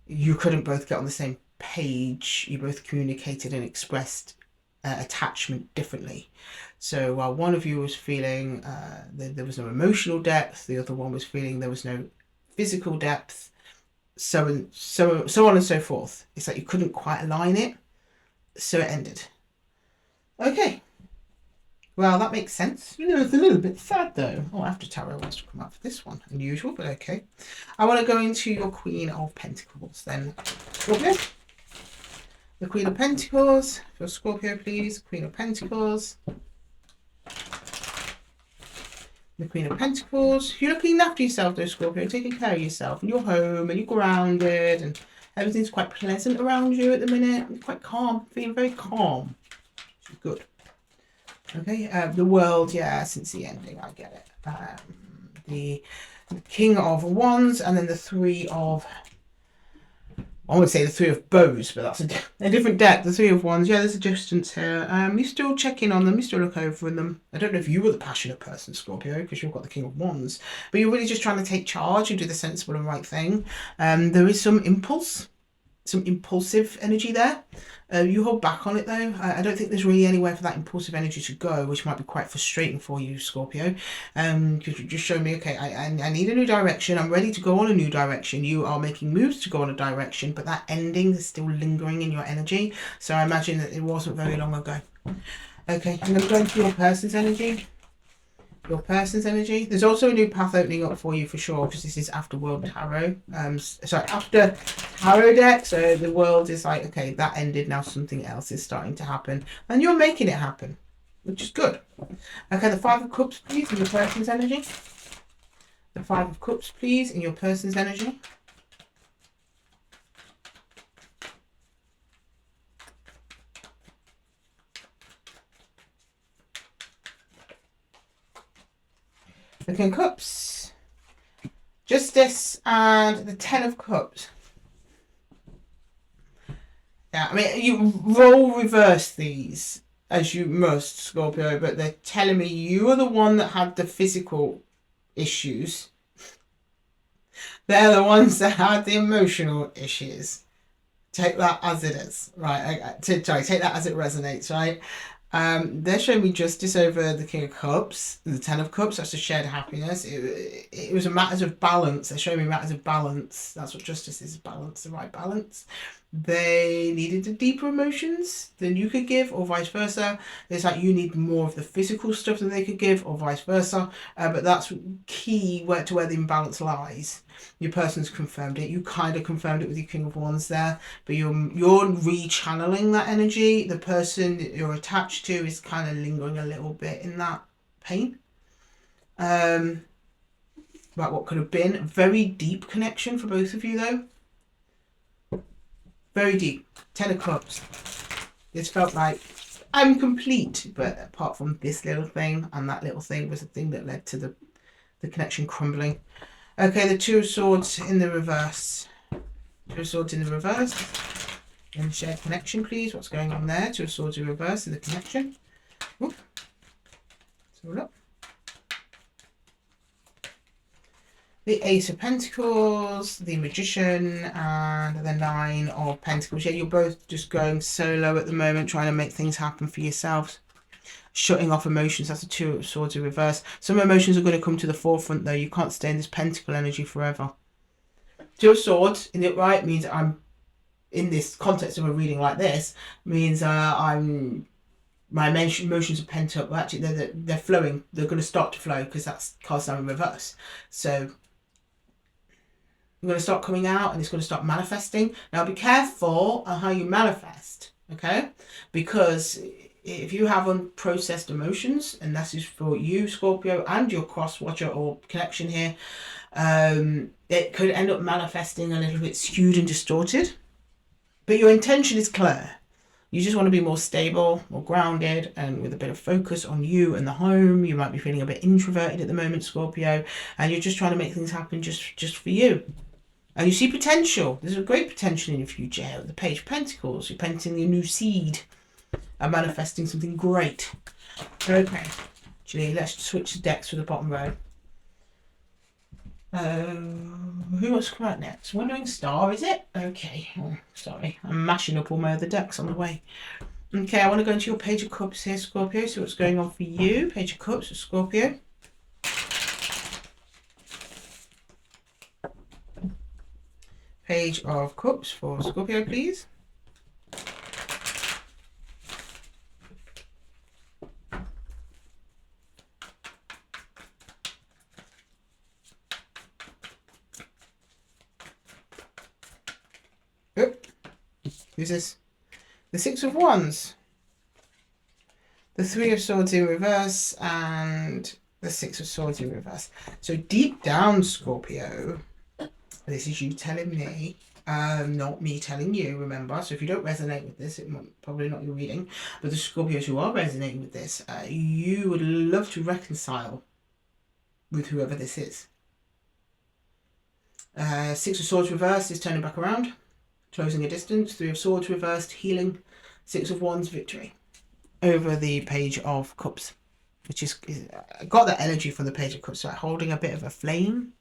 you couldn't both get on the same page. You both communicated and expressed attachment differently. So while one of you was feeling there was no emotional depth, the other one was feeling there was no physical depth, so on and so forth. It's like you couldn't quite align it. So it ended. Okay. Well, that makes sense. You know, it's a little bit sad though. Oh, After Tarot wants to come up for this one. Unusual, but okay. I want to go into your Queen of Pentacles then. Okay. The Queen of Pentacles. For Scorpio, please. Queen of Pentacles. The Queen of Pentacles. You're looking after yourself though, Scorpio. Taking care of yourself. And you're home and you're grounded and everything's quite pleasant around you at the minute. You're quite calm, feeling very calm. Which is good. Okay, the World, yeah, since the ending, I get it. The King of Wands, and then the Three of, I would say the Three of Bows, but that's a different deck. The Three of Wands, yeah, there's a distance here. You still check in on them, you still look over them. I don't know if you were the passionate person, Scorpio, because you've got the King of Wands, but you're really just trying to take charge and do the sensible and right thing. There is some impulse, some impulsive energy there. You hold back on it though. I don't think there's really anywhere for that impulsive energy to go, which might be quite frustrating for you, Scorpio. Because you just show me, okay, I need a new direction. I'm ready to go on a new direction. You are making moves to go on a direction, but that ending is still lingering in your energy. So I imagine that it wasn't very long ago. Okay, I'm going to go into your person's energy. Your person's energy. There's also a new path opening up for you for sure, because this is after World Tarot. Sorry, after Tarot deck. So the World is like, okay, that ended. Now something else is starting to happen, and you're making it happen, which is good. Okay, the Five of Cups, please, in your person's energy. The Five of Cups, please, in your person's energy. The King of Cups, Justice, and the Ten of Cups. Yeah, I mean, you role reverse these as you must, Scorpio, but they're telling me you are the one that had the physical issues. They're the ones that had the emotional issues. Take that as it is, right? Take that as it resonates, right? They're showing me justice over the King of Cups, the Ten of Cups. That's a shared happiness. It was a matter of balance. They're showing me matters of balance. That's what justice is, balance, the right balance. They needed the deeper emotions than you could give, or vice versa. It's like you need more of the physical stuff than they could give, or vice versa. But that's key to where the imbalance lies. Your person's confirmed it. You kind of confirmed it with your King of Wands there, but you're rechanneling that energy. The person that you're attached to is kind of lingering a little bit in that pain. About what could have been a very deep connection for both of you though. Very deep. Ten of Cups. This felt like I'm complete, but apart from this little thing and that little thing was the thing that led to the connection crumbling. Okay, the Two of Swords in the reverse. Two of Swords in the reverse. In shared connection, please. What's going on there? Two of Swords in reverse in the connection. Oop. So look. The Ace of Pentacles, the Magician, and the Nine of Pentacles. Yeah, you're both just going solo at the moment, trying to make things happen for yourselves. Shutting off emotions. That's the Two of Swords in reverse. Some emotions are going to come to the forefront, though. You can't stay in this Pentacle energy forever. Two of Swords in the upright means I'm, in this context of a reading like this, means my emotions are pent up. Well, actually, they're flowing. They're going to start to flow because that's cast down in reverse. So I'm going to start coming out and it's going to start manifesting. Now be careful on how you manifest, okay? Because if you have unprocessed emotions, and that is for you, Scorpio, and your cross-watcher or connection here, it could end up manifesting a little bit skewed and distorted. But your intention is clear. You just want to be more stable, more grounded, and with a bit of focus on you and the home. You might be feeling a bit introverted at the moment, Scorpio, and you're just trying to make things happen just for you. And you see potential. There's a great potential in your future here. The Page of Pentacles. You're planting a new seed and manifesting something great. Okay. Actually, let's switch the decks for the bottom row. Who wants to come out next? Wandering Star, is it? Okay. Oh, sorry. I'm mashing up all my other decks on the way. Okay, I want to go into your Page of Cups here, Scorpio. See what's going on for you. Page of Cups, Scorpio. Page of Cups for Scorpio, please. Oh, who's this? The Six of Wands. The Three of Swords in reverse and the Six of Swords in reverse. So deep down, Scorpio, this is you telling me, not me telling you, remember. So if you don't resonate with this, it might, probably not your reading. But the Scorpios who are resonating with this, you would love to reconcile with whoever this is. Six of Swords reversed is turning back around, closing a distance. Three of Swords reversed, healing. Six of Wands, victory over the Page of Cups, which is got that energy from the Page of Cups, so holding a bit of a flame.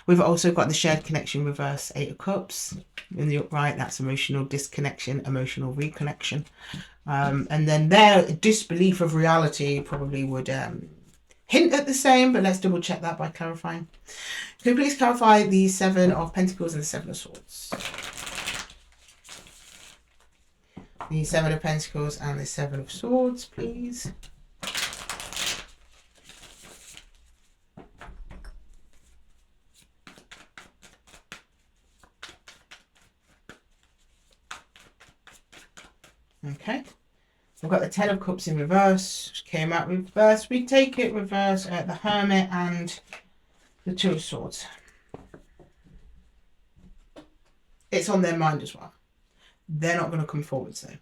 We've also got the shared connection reverse, Eight of Cups in the upright. That's emotional disconnection, emotional reconnection, and then their disbelief of reality probably would hint at the same, but let's double check that by clarifying. Can you please clarify the Seven of Pentacles and the Seven of Swords? The Seven of Pentacles and the Seven of Swords, please. Okay. We've got the Ten of Cups in reverse, which came out reverse. We take it reverse at the Hermit and the Two of Swords. It's on their mind as well. They're not going to come forwards though.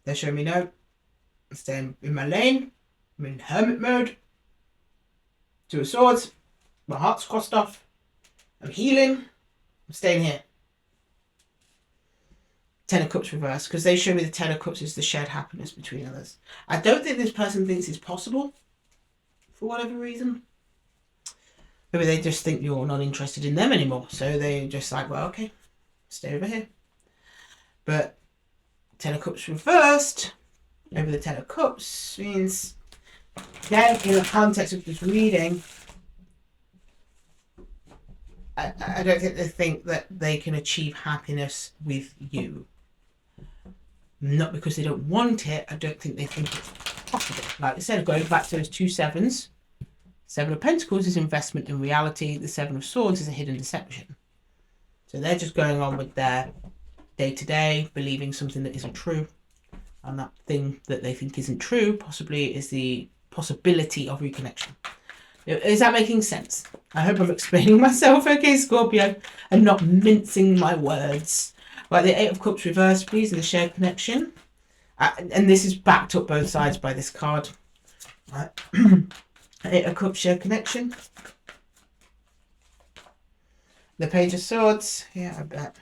They're showing me no. I'm staying in my lane. I'm in hermit mode. Two of Swords. My heart's crossed off. I'm healing. I'm staying here. Ten of Cups reverse, because they show me the Ten of Cups is the shared happiness between others. I don't think this person thinks it's possible for whatever reason. Maybe they just think you're not interested in them anymore. So they're just like, well, okay, stay over here. But Ten of Cups reversed over the Ten of Cups means, again, in the context of this reading, I don't think they think that they can achieve happiness with you. Not because they don't want it, I don't think they think it's possible. Like I said, going back to those two sevens, Seven of Pentacles is investment in reality, the Seven of Swords is a hidden deception. So they're just going on with their day-to-day, believing something that isn't true. And that thing that they think isn't true possibly is the possibility of reconnection. Is that making sense? I hope I'm explaining myself okay, Scorpio, and not mincing my words. Right, the Eight of Cups reversed, please, in the shared connection. And this is backed up both sides by this card. Right. Eight of Cups shared connection. The Page of Swords. Yeah, I bet.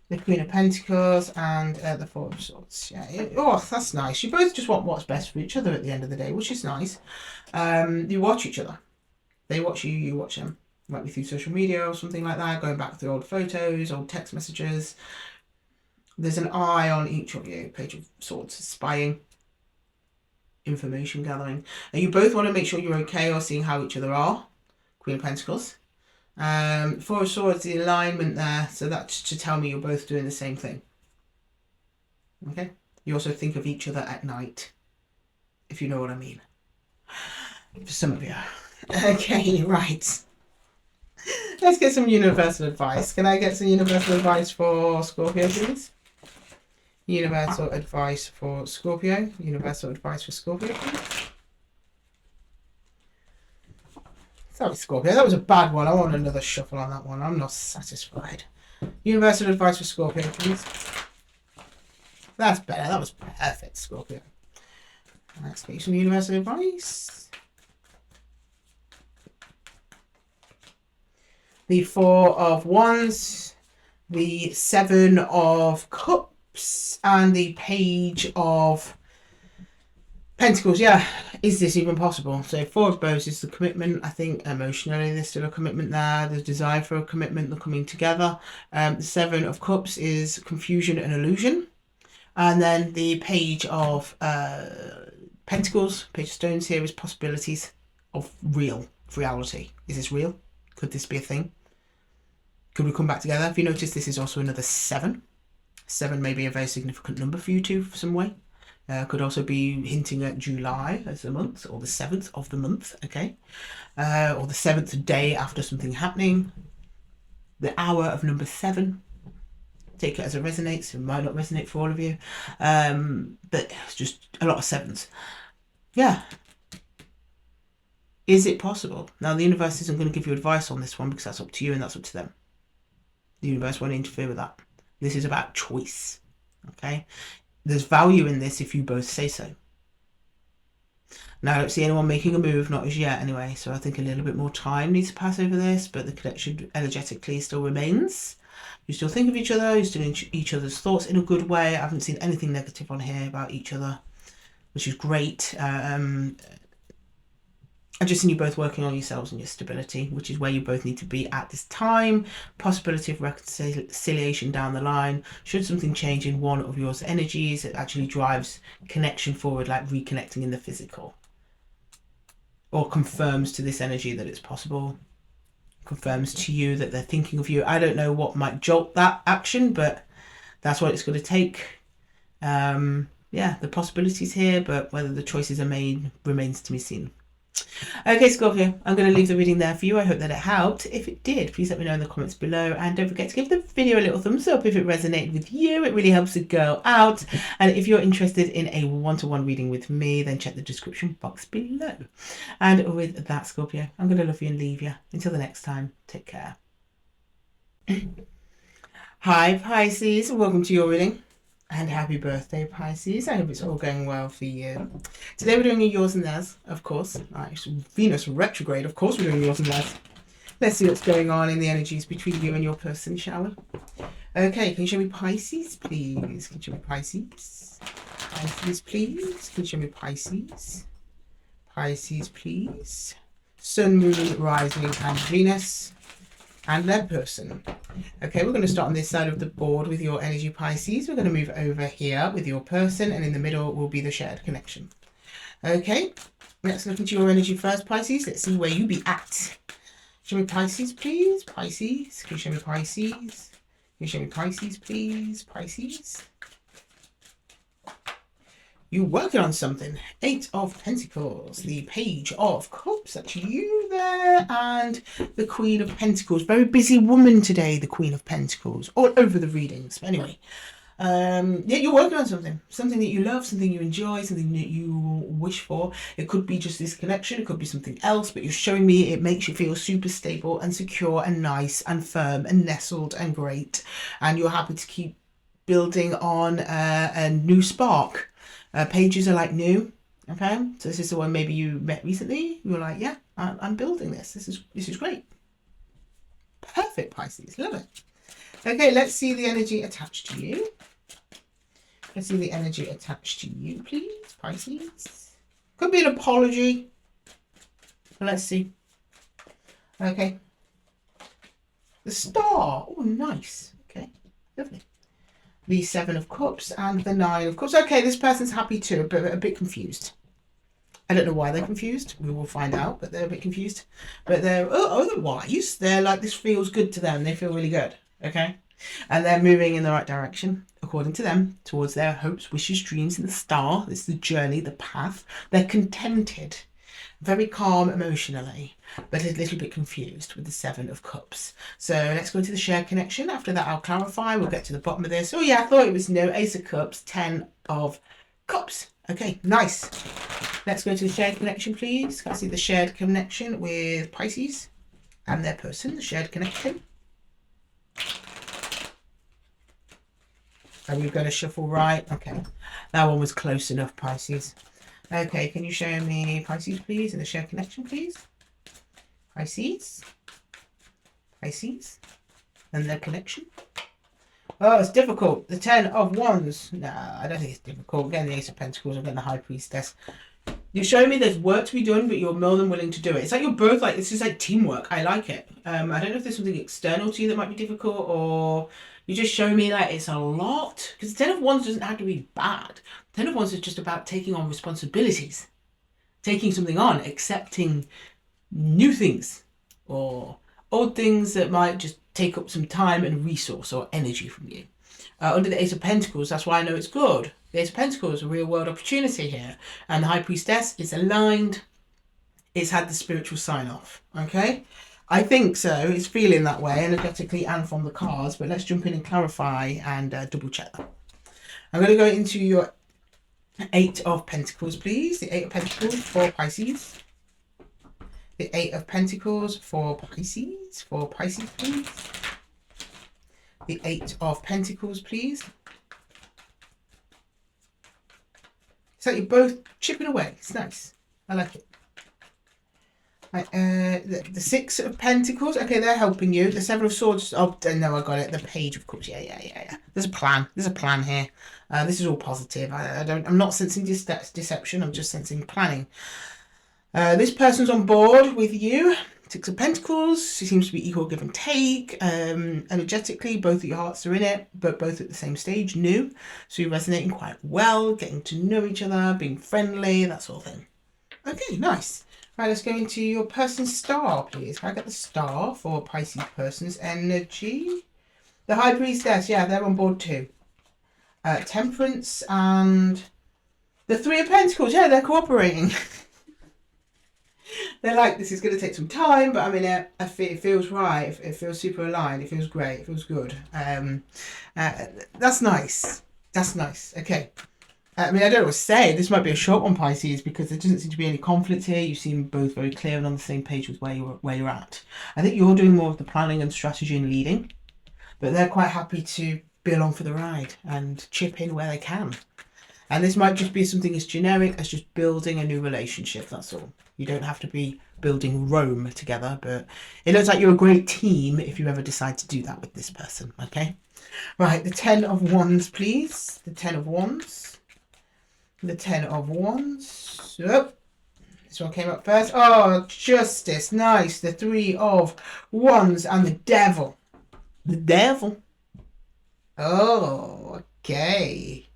The Queen of Pentacles and the Four of Swords. Yeah. Oh, that's nice. You both just want what's best for each other at the end of the day, which is nice. You watch each other. They watch you, you watch them. Might be through social media or something like that, going back through old photos, old text messages. There's an eye on each of you. Page of Swords, spying, information gathering. And you both want to make sure you're okay or seeing how each other are. Queen of Pentacles. Four of Swords, the alignment there, so that's to tell me you're both doing the same thing. Okay? You also think of each other at night, if you know what I mean. For some of you. Okay, right. Let's get some universal advice. Can I get some universal advice for Scorpio, please? Universal advice for Scorpio. Universal advice for Scorpio, please. Sorry, Scorpio, that was a bad one. I want another shuffle on that one. I'm not satisfied. Universal advice for Scorpio, please. That's better. That was perfect, Scorpio. Let's get some universal advice. The Four of Wands, the Seven of Cups, and the Page of Pentacles. Yeah, is this even possible? So Four of Bows is the commitment. I think emotionally there's still a commitment there. There's desire for a commitment. They're coming together. The Seven of Cups is confusion and illusion. And then the Page of Pentacles, Page of Stones here, is possibilities of reality. Is this real? Could this be a thing? Could we come back together? If you notice, this is also another 7. 7 may be a very significant number for you two for some way. Could also be hinting at July as the month, or the 7th of the month, okay? Or the 7th day after something happening. The hour of number 7. Take it as it resonates. It might not resonate for all of you. But it's just a lot of 7s. Yeah. Is it possible? Now, the universe isn't going to give you advice on this one because that's up to you and that's up to them. The universe won't interfere with that. This is about choice, okay? There's value in this if you both say so. Now, I don't see anyone making a move, not as yet anyway, so I think a little bit more time needs to pass over this, but the connection energetically still remains. You still think of each other, you're still in each other's thoughts in a good way. I haven't seen anything negative on here about each other, which is great. I've just seen you both working on yourselves and your stability, which is where you both need to be at this time. Possibility of reconciliation down the line. Should something change in one of your energies, it actually drives connection forward, like reconnecting in the physical. Or confirms to this energy that it's possible. Confirms to you that they're thinking of you. I don't know what might jolt that action, but that's what it's going to take. Yeah, the possibilities here, but whether the choices are made remains to be seen. Okay, Scorpio, I'm going to leave the reading there for you. I hope that it helped. If it did, please let me know in the comments below. And don't forget to give the video a little thumbs up if it resonated with you. It really helps the girl out. And if you're interested in a one-to-one reading with me, then check the description box below. And with that, Scorpio, I'm going to love you and leave you. Until the next time, take care. Hi, Pisces. Welcome to your reading. And happy birthday, Pisces. I hope it's all going well for you. Today we're doing a yours and theirs, of course. Venus retrograde, of course we're doing yours and theirs. Let's see what's going on in the energies between you and your person, shall we? Okay, can you show me Pisces, please? Can you show me Pisces? Pisces, please. Can you show me Pisces? Pisces, please. Sun, Moon, Rising, and Venus. And their person. Okay, we're going to start on this side of the board with your energy, Pisces. We're going to move over here with your person, and in the middle will be the shared connection. Okay, let's look into your energy first, Pisces. Let's see where you be at. Show me Pisces, please. Pisces. Can you show me Pisces? Can you show me Pisces, please? Pisces. You're working on something. 8 of Pentacles, the Page of Cups, that's you there, and the Queen of Pentacles. Very busy woman today, the Queen of Pentacles, all over the readings. But anyway, yeah, you're working on something that you love, something you enjoy, something that you wish for. It could be just this connection, it could be something else, but you're showing me it makes you feel super stable and secure and nice and firm and nestled and great, and you're happy to keep building on a new spark. Pages are like new, okay? So this is the one maybe you met recently. You're like, yeah, I'm building this. This is great. Perfect. Perfect, Pisces. Love it. Okay, let's see the energy attached to you. Let's see the energy attached to you, please, Pisces. Could be an apology. Let's see. Okay. The Star. Oh, nice. Okay, lovely. The Seven of Cups and the Nine of Cups. Okay, this person's happy too, but a bit confused. I don't know why they're confused. We will find out, but they're a bit confused. But they're otherwise, they're like, this feels good to them. They feel really good. Okay? And they're moving in the right direction, according to them, towards their hopes, wishes, dreams, and the star. This is the journey, the path. They're contented, very calm emotionally, but a little bit confused with the Seven of Cups. So let's go to the shared connection. After that, I'll clarify. We'll get to the bottom of this. Oh yeah, I thought it was no. Ace of Cups, 10 of Cups. Okay, nice. Let's go to the shared connection, please. Can I see the shared connection with Pisces and their person, the shared connection? Are we going to shuffle right? Okay, that one was close enough, Pisces. Okay, can you show me Pisces, please, and the shared connection, please? Pisces. Pisces. And their connection. Oh, it's difficult. The 10 of Wands. No, I don't think it's difficult. Again, the Ace of Pentacles. I'm getting the High Priestess. You're showing me there's work to be done, but you're more than willing to do it. It's like you're both like, it's just like teamwork. I like it. I don't know if there's something external to you that might be difficult, or you just show me like it's a lot. Because the 10 of Wands doesn't have to be bad. 10 of Wands is just about taking on responsibilities, taking something on, accepting new things or old things that might just take up some time and resource or energy from you. Under the Ace of Pentacles, that's why I know it's good. The Ace of Pentacles is a real world opportunity here. And the High Priestess is aligned. It's had the spiritual sign off. Okay? I think so. It's feeling that way energetically and from the cards. But let's jump in and clarify and double check that. I'm going to go into your 8 of Pentacles, please. The 8 of Pentacles for Pisces. The 8 of Pentacles for Pisces. For Pisces, please. The 8 of Pentacles, please. It's like you're both chipping away. It's nice. I like it. Right, the 6 of Pentacles. Okay, they're helping you. The 7 of Swords. Oh, no, I got it. The Page of Cups. Yeah. There's a plan. There's a plan here. This is all positive. I'm not sensing deception. I'm just sensing planning. This person's on board with you. 6 of Pentacles. It seems to be equal give and take. Energetically, both of your hearts are in it, but both at the same stage, new. So you're resonating quite well, getting to know each other, being friendly, that sort of thing. Okay, nice. Right, let's go into your person's star, please. Can I get the star for Pisces person's energy? The High Priestess, yeah, they're on board too. Temperance and the 3 of Pentacles, yeah, they're cooperating. They're like, this is going to take some time, but I mean, it feels right. It feels super aligned. It feels great. It feels good. That's nice. That's nice. Okay. I mean, I don't know what to say. This might be a short one, Pisces, because there doesn't seem to be any conflict here. You seem both very clear and on the same page with where you're at. I think you're doing more of the planning and strategy and leading, but they're quite happy to be along for the ride and chip in where they can. And this might just be something as generic as just building a new relationship, that's all. You don't have to be building Rome together, but it looks like you're a great team if you ever decide to do that with this person, okay? Right, the 10 of Wands, please. The 10 of Wands. The 10 of Wands. Oh, this one came up first. Oh, Justice, nice. The 3 of Wands and the Devil. The Devil. Oh, okay.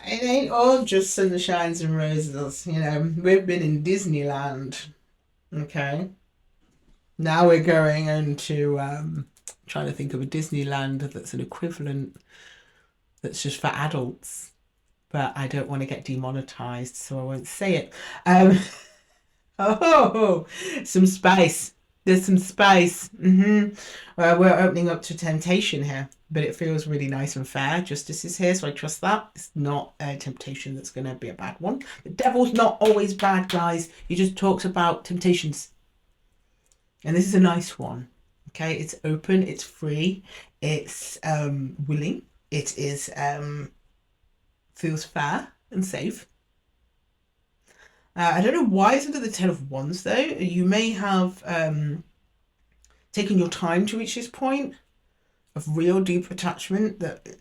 It ain't all just sunshines and roses, you know. We've been in Disneyland, okay. Now we're going into trying to think of a Disneyland that's an equivalent that's just for adults, but I don't want to get demonetized, so I won't say it. Oh, some spice. There's some spice. Well, we're opening up to temptation here, but it feels really nice and fair. Justice is here, so I trust that. It's not a temptation that's going to be a bad one. The Devil's not always bad, guys. He just talks about temptations. And this is a nice one. Okay, it's open, it's free, it's willing. It is feels fair and safe. I don't know why it's under the Ten of Wands though. You may have taken your time to reach this point of real deep attachment that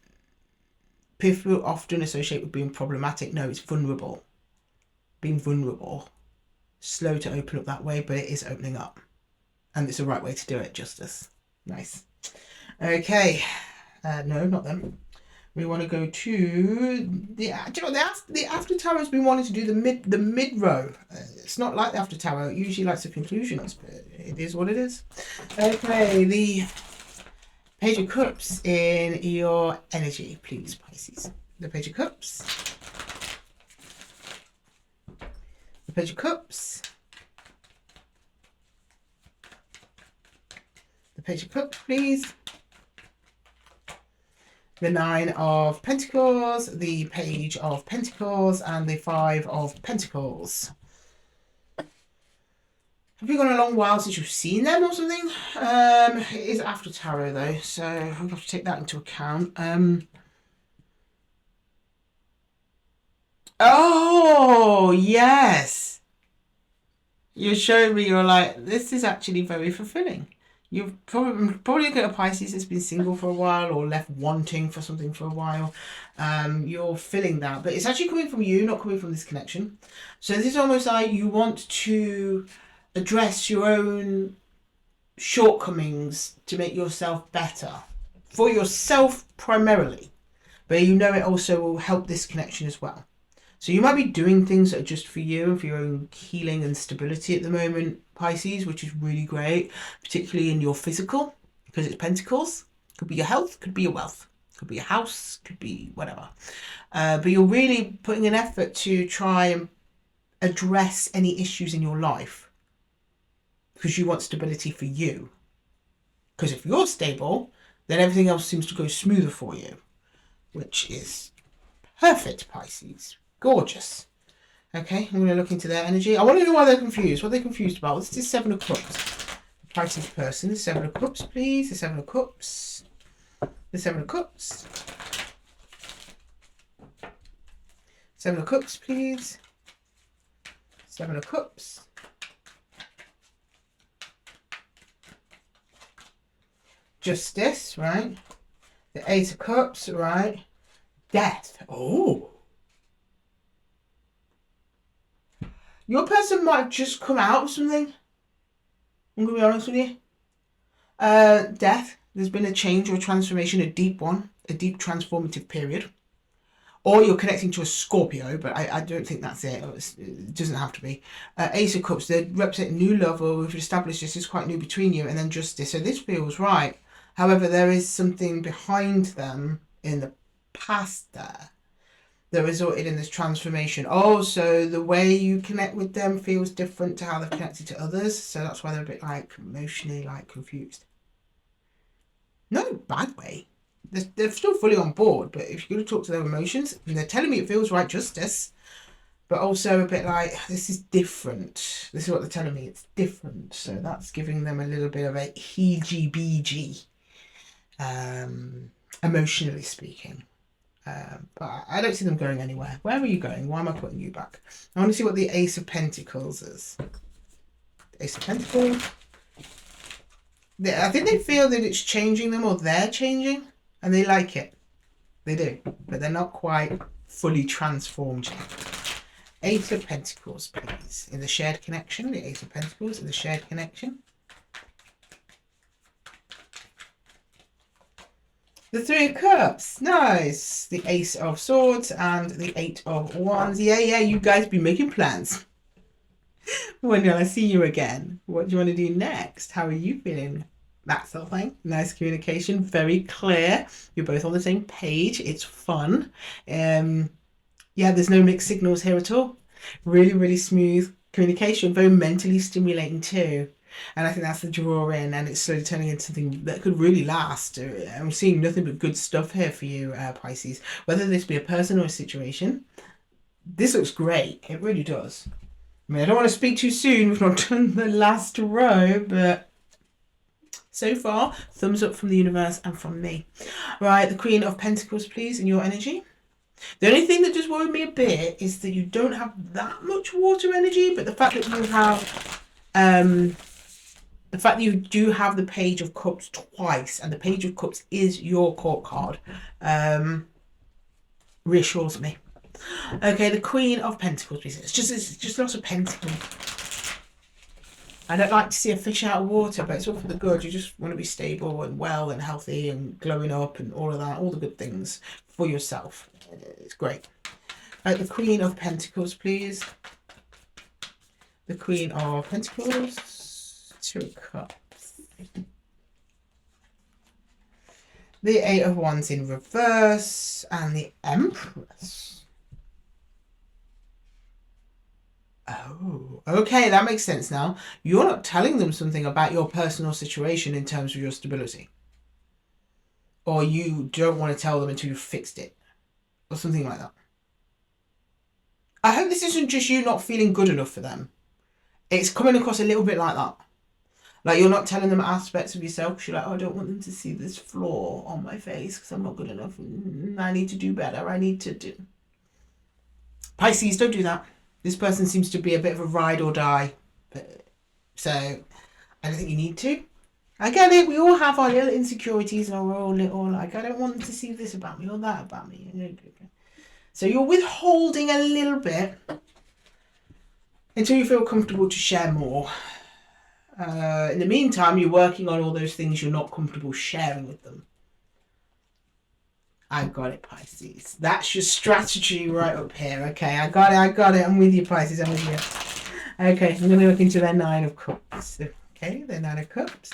people often associate with being problematic. No, it's vulnerable. Being vulnerable. Slow to open up that way, but it is opening up. And it's the right way to do it, Justice. Nice. Okay. No, not them. We want to go to the after tarot has been wanting to do the mid row. It's not like the after tarot. It usually likes the conclusions, but it is what it is. Okay, the Page of Cups in your energy, please, Pisces. The Page of Cups. The Page of Cups. The Page of Cups, please. The Nine of Pentacles, the Page of Pentacles, and the Five of Pentacles. Have you gone a long while since you've seen them or something? It is after tarot though, so I'm going to have to take that into account. Oh, yes. You're showing me, you're like, this is actually very fulfilling. You've probably got a Pisces that's been single for a while or left wanting for something for a while. You're feeling that, but it's actually coming from you, not coming from this connection. So this is almost like you want to address your own shortcomings to make yourself better. For yourself primarily, but you know it also will help this connection as well. So you might be doing things that are just for you and for your own healing and stability at the moment, Pisces, which is really great, particularly in your physical, because it's Pentacles. Could be your health, could be your wealth, could be your house, could be whatever. But you're really putting an effort to try and address any issues in your life because you want stability for you. Because if you're stable, then everything else seems to go smoother for you, which is perfect, Pisces. Gorgeous. Okay, I'm going to look into their energy. I want to know why they're confused. What are they confused about? What's this Seven of Cups? The Pisces person. The Seven of Cups, please. The Seven of Cups. The Seven of Cups. Seven of Cups, please. Seven of Cups. Justice, right? The Eight of Cups, right? Death. Oh. Your person might have just come out of something. I'm going to be honest with you. Death. There's been a change or a transformation, a deep one. A deep transformative period. Or you're connecting to a Scorpio, but I don't think that's it. It doesn't have to be. Ace of Cups, they represent new love, or we've established this is quite new between you, and then Justice. So this feels right. However, there is something behind them in the past there that resulted in this transformation. Oh, so the way you connect with them feels different to how they've connected to others. So that's why they're a bit like emotionally like confused. No bad way. They're still fully on board, but if you're going to talk to their emotions, and they're telling me it feels right, Justice, but also a bit like, this is different. This is what they're telling me, it's different. So that's giving them a little bit of a heebie-jeebie, emotionally speaking. But I don't see them going anywhere. Where are you going? Why am I putting you back? I want to see what the Ace of Pentacles is. The Ace of Pentacles. I think they feel that it's changing them, or they're changing, and they like it. They do, but they're not quite fully transformed yet. Ace of Pentacles, please. In the shared connection, the Ace of Pentacles in the shared connection. The Three of Cups, nice. The Ace of Swords and the Eight of Wands. Yeah, you guys be making plans. When will I see you again? What do you want to do next? How are you feeling? That sort of thing. Nice communication, very clear. You're both on the same page. It's fun. Yeah, there's no mixed signals here at all. Really, really smooth communication. Very mentally stimulating too. And I think that's the draw in, and it's slowly turning into something that could really last. I'm seeing nothing but good stuff here for you, Pisces. Whether this be a person or a situation, this looks great. It really does. I mean, I don't want to speak too soon. We've not done the last row, but so far, thumbs up from the universe and from me. Right, the Queen of Pentacles, please, in your energy. The only thing that does worry me a bit is that you don't have that much water energy, but the fact that you have the fact that you do have the Page of Cups twice, and the Page of Cups is your court card, reassures me. Okay, the Queen of Pentacles. It's just lots of pentacles. I don't like to see a fish out of water, but it's all for the good. You just want to be stable and well and healthy and glowing up and all of that, all the good things for yourself. It's great. The Queen of Pentacles, please. The Queen of Pentacles. 2 of Cups. The 8 of Wands in reverse. And the Empress. Oh, okay, that makes sense now. You're not telling them something about your personal situation in terms of your stability. Or you don't want to tell them until you've fixed it. Or something like that. I hope this isn't just you not feeling good enough for them. It's coming across a little bit like that. Like you're not telling them aspects of yourself. You're like, oh, I don't want them to see this flaw on my face because I'm not good enough. I need to do better. I need to do... Pisces, don't do that. This person seems to be a bit of a ride or die. So, I don't think you need to. I get it. We all have our little insecurities and our own little, like, I don't want them to see this about me or that about me. So you're withholding a little bit until you feel comfortable to share more. In the meantime, you're working on all those things you're not comfortable sharing with them. I got it, Pisces. That's your strategy right up here. Okay, I got it. I'm with you, Pisces. I'm with you. Okay, I'm going to look into their 9 of Cups. Okay, the 9 of Cups.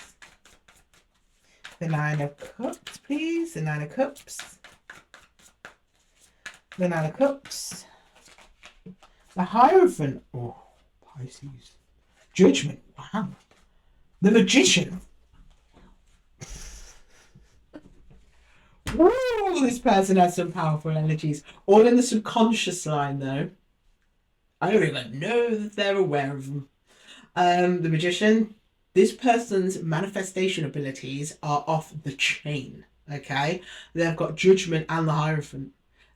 The 9 of Cups, please. The 9 of Cups. The 9 of Cups. The Hierophant. Oh, Pisces. Judgment. Wow. The Magician. Ooh, this person has some powerful energies. All in the subconscious line, though. I don't even know that they're aware of them. The Magician. This person's manifestation abilities are off the chain. Okay? They've got Judgment and the Hierophant.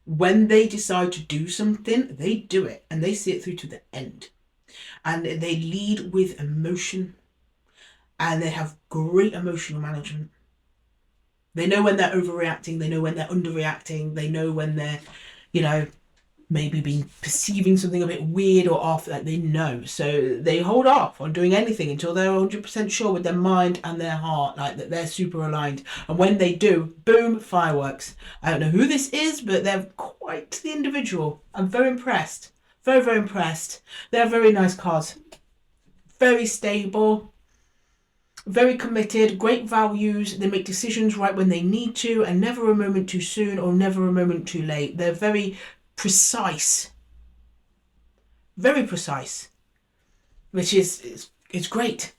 When they decide to do something, they do it. And they see it through to the end. And they lead with emotion. And they have great emotional management. They know when they're overreacting. They know when they're underreacting. They know when they're, maybe perceiving something a bit weird or off. Like they know. So they hold off on doing anything until they're 100% sure with their mind and their heart, like that they're super aligned. And when they do, boom, fireworks. I don't know who this is, but they're quite the individual. I'm very impressed. Very, very impressed. They're very nice cards. Very stable. Very committed, great values. They make decisions right when they need to and never a moment too soon or never a moment too late. They're very precise. Very precise. Which is great.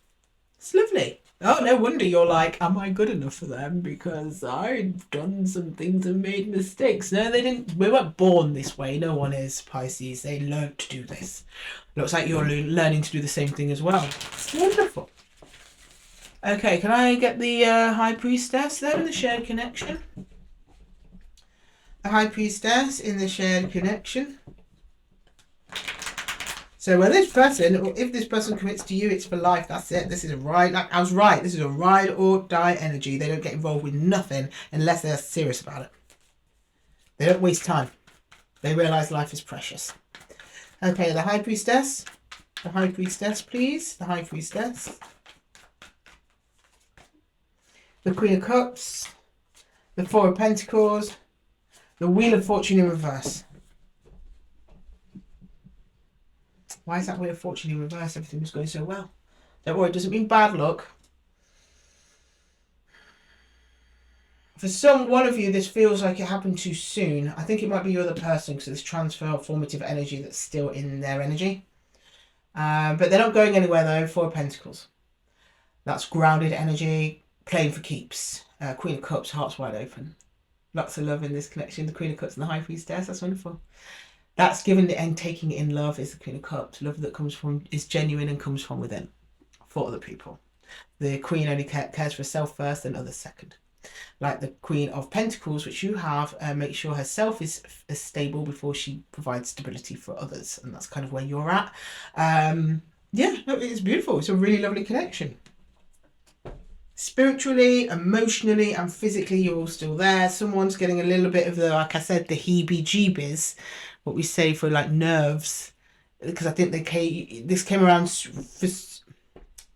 It's lovely. Oh, no wonder you're like, am I good enough for them? Because I've done some things and made mistakes. No, they didn't. We weren't born this way. No one is, Pisces. They learned to do this. Looks like you're learning to do the same thing as well. It's wonderful. Okay, can I get the High Priestess then in the shared connection? The High Priestess in the shared connection. So when this person, or if this person commits to you, it's for life. That's it. This is a ride. Like I was right. This is a ride or die energy. They don't get involved with nothing unless they're serious about it. They don't waste time. They realise life is precious. Okay, the High Priestess. The High Priestess, please. The High Priestess. The Queen of Cups, the Four of Pentacles, the Wheel of Fortune in reverse. Why is that Wheel of Fortune in reverse? Everything was going so well. Don't worry, it doesn't mean bad luck. For one of you, this feels like it happened too soon. I think it might be your other person because there's transfer of formative energy that's still in their energy. But they're not going anywhere though. Four of Pentacles. That's grounded energy. Playing for keeps. Queen of Cups, hearts wide open. Lots of love in this connection. The Queen of Cups and the High Priestess. That's wonderful. That's giving it and taking it in love is the Queen of Cups. Love that comes from, is genuine and comes from within for other people. The Queen only cares for herself first and others second. like the Queen of Pentacles, which you have, make sure herself is stable before she provides stability for others. And that's kind of where you're at. Yeah, no, it's beautiful. It's a really lovely connection. Spiritually, emotionally, and physically, you're all still there. Someone's getting a little bit of the, like I said, the heebie-jeebies, what we say for like nerves, because I think this came around for,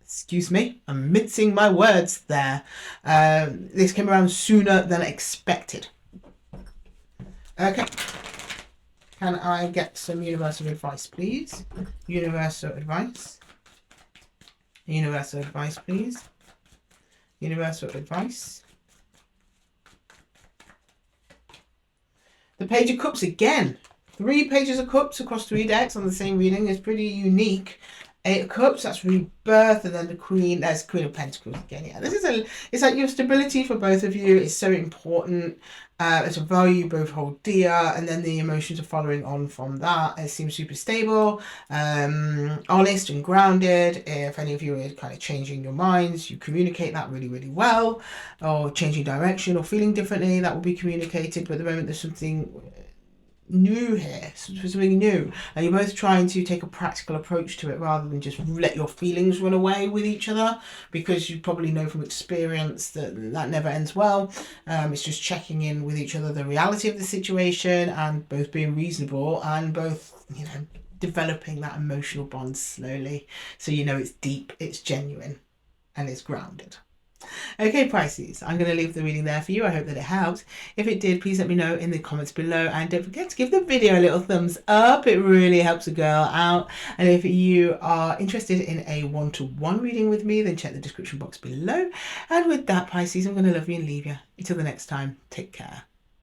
excuse me, I'm mixing my words there. This came around sooner than expected. Okay. Can I get some universal advice, please? Universal advice. Universal advice, please. Universal advice. The Page of Cups again. 3 pages of cups across 3 decks on the same reading is pretty unique. 8 of Cups, that's rebirth, and then the Queen, there's Queen of Pentacles again. Yeah, this is it's like your stability for both of you is so important. It's a value you both hold dear, and then the emotions are following on from that. It seems super stable, honest and grounded. If any of you are kind of changing your minds, you communicate that really, really well, or changing direction or feeling differently, that will be communicated. But at the moment, there's something new here, something new, and you're both trying to take a practical approach to it rather than just let your feelings run away with each other, because you probably know from experience that never ends well. It's just checking in with each other, the reality of the situation, and both being reasonable, and both, you know, developing that emotional bond slowly, so you know it's deep, it's genuine, and it's grounded. Okay, Pisces, I'm going to leave the reading there for you. I hope that it helped. If it did, please let me know in the comments below, and don't forget to give the video a little thumbs up. It really helps a girl out. And if you are interested in a one-to-one reading with me, then check the description box below. And with that, Pisces, I'm going to love you and leave you. Until the next time, take care.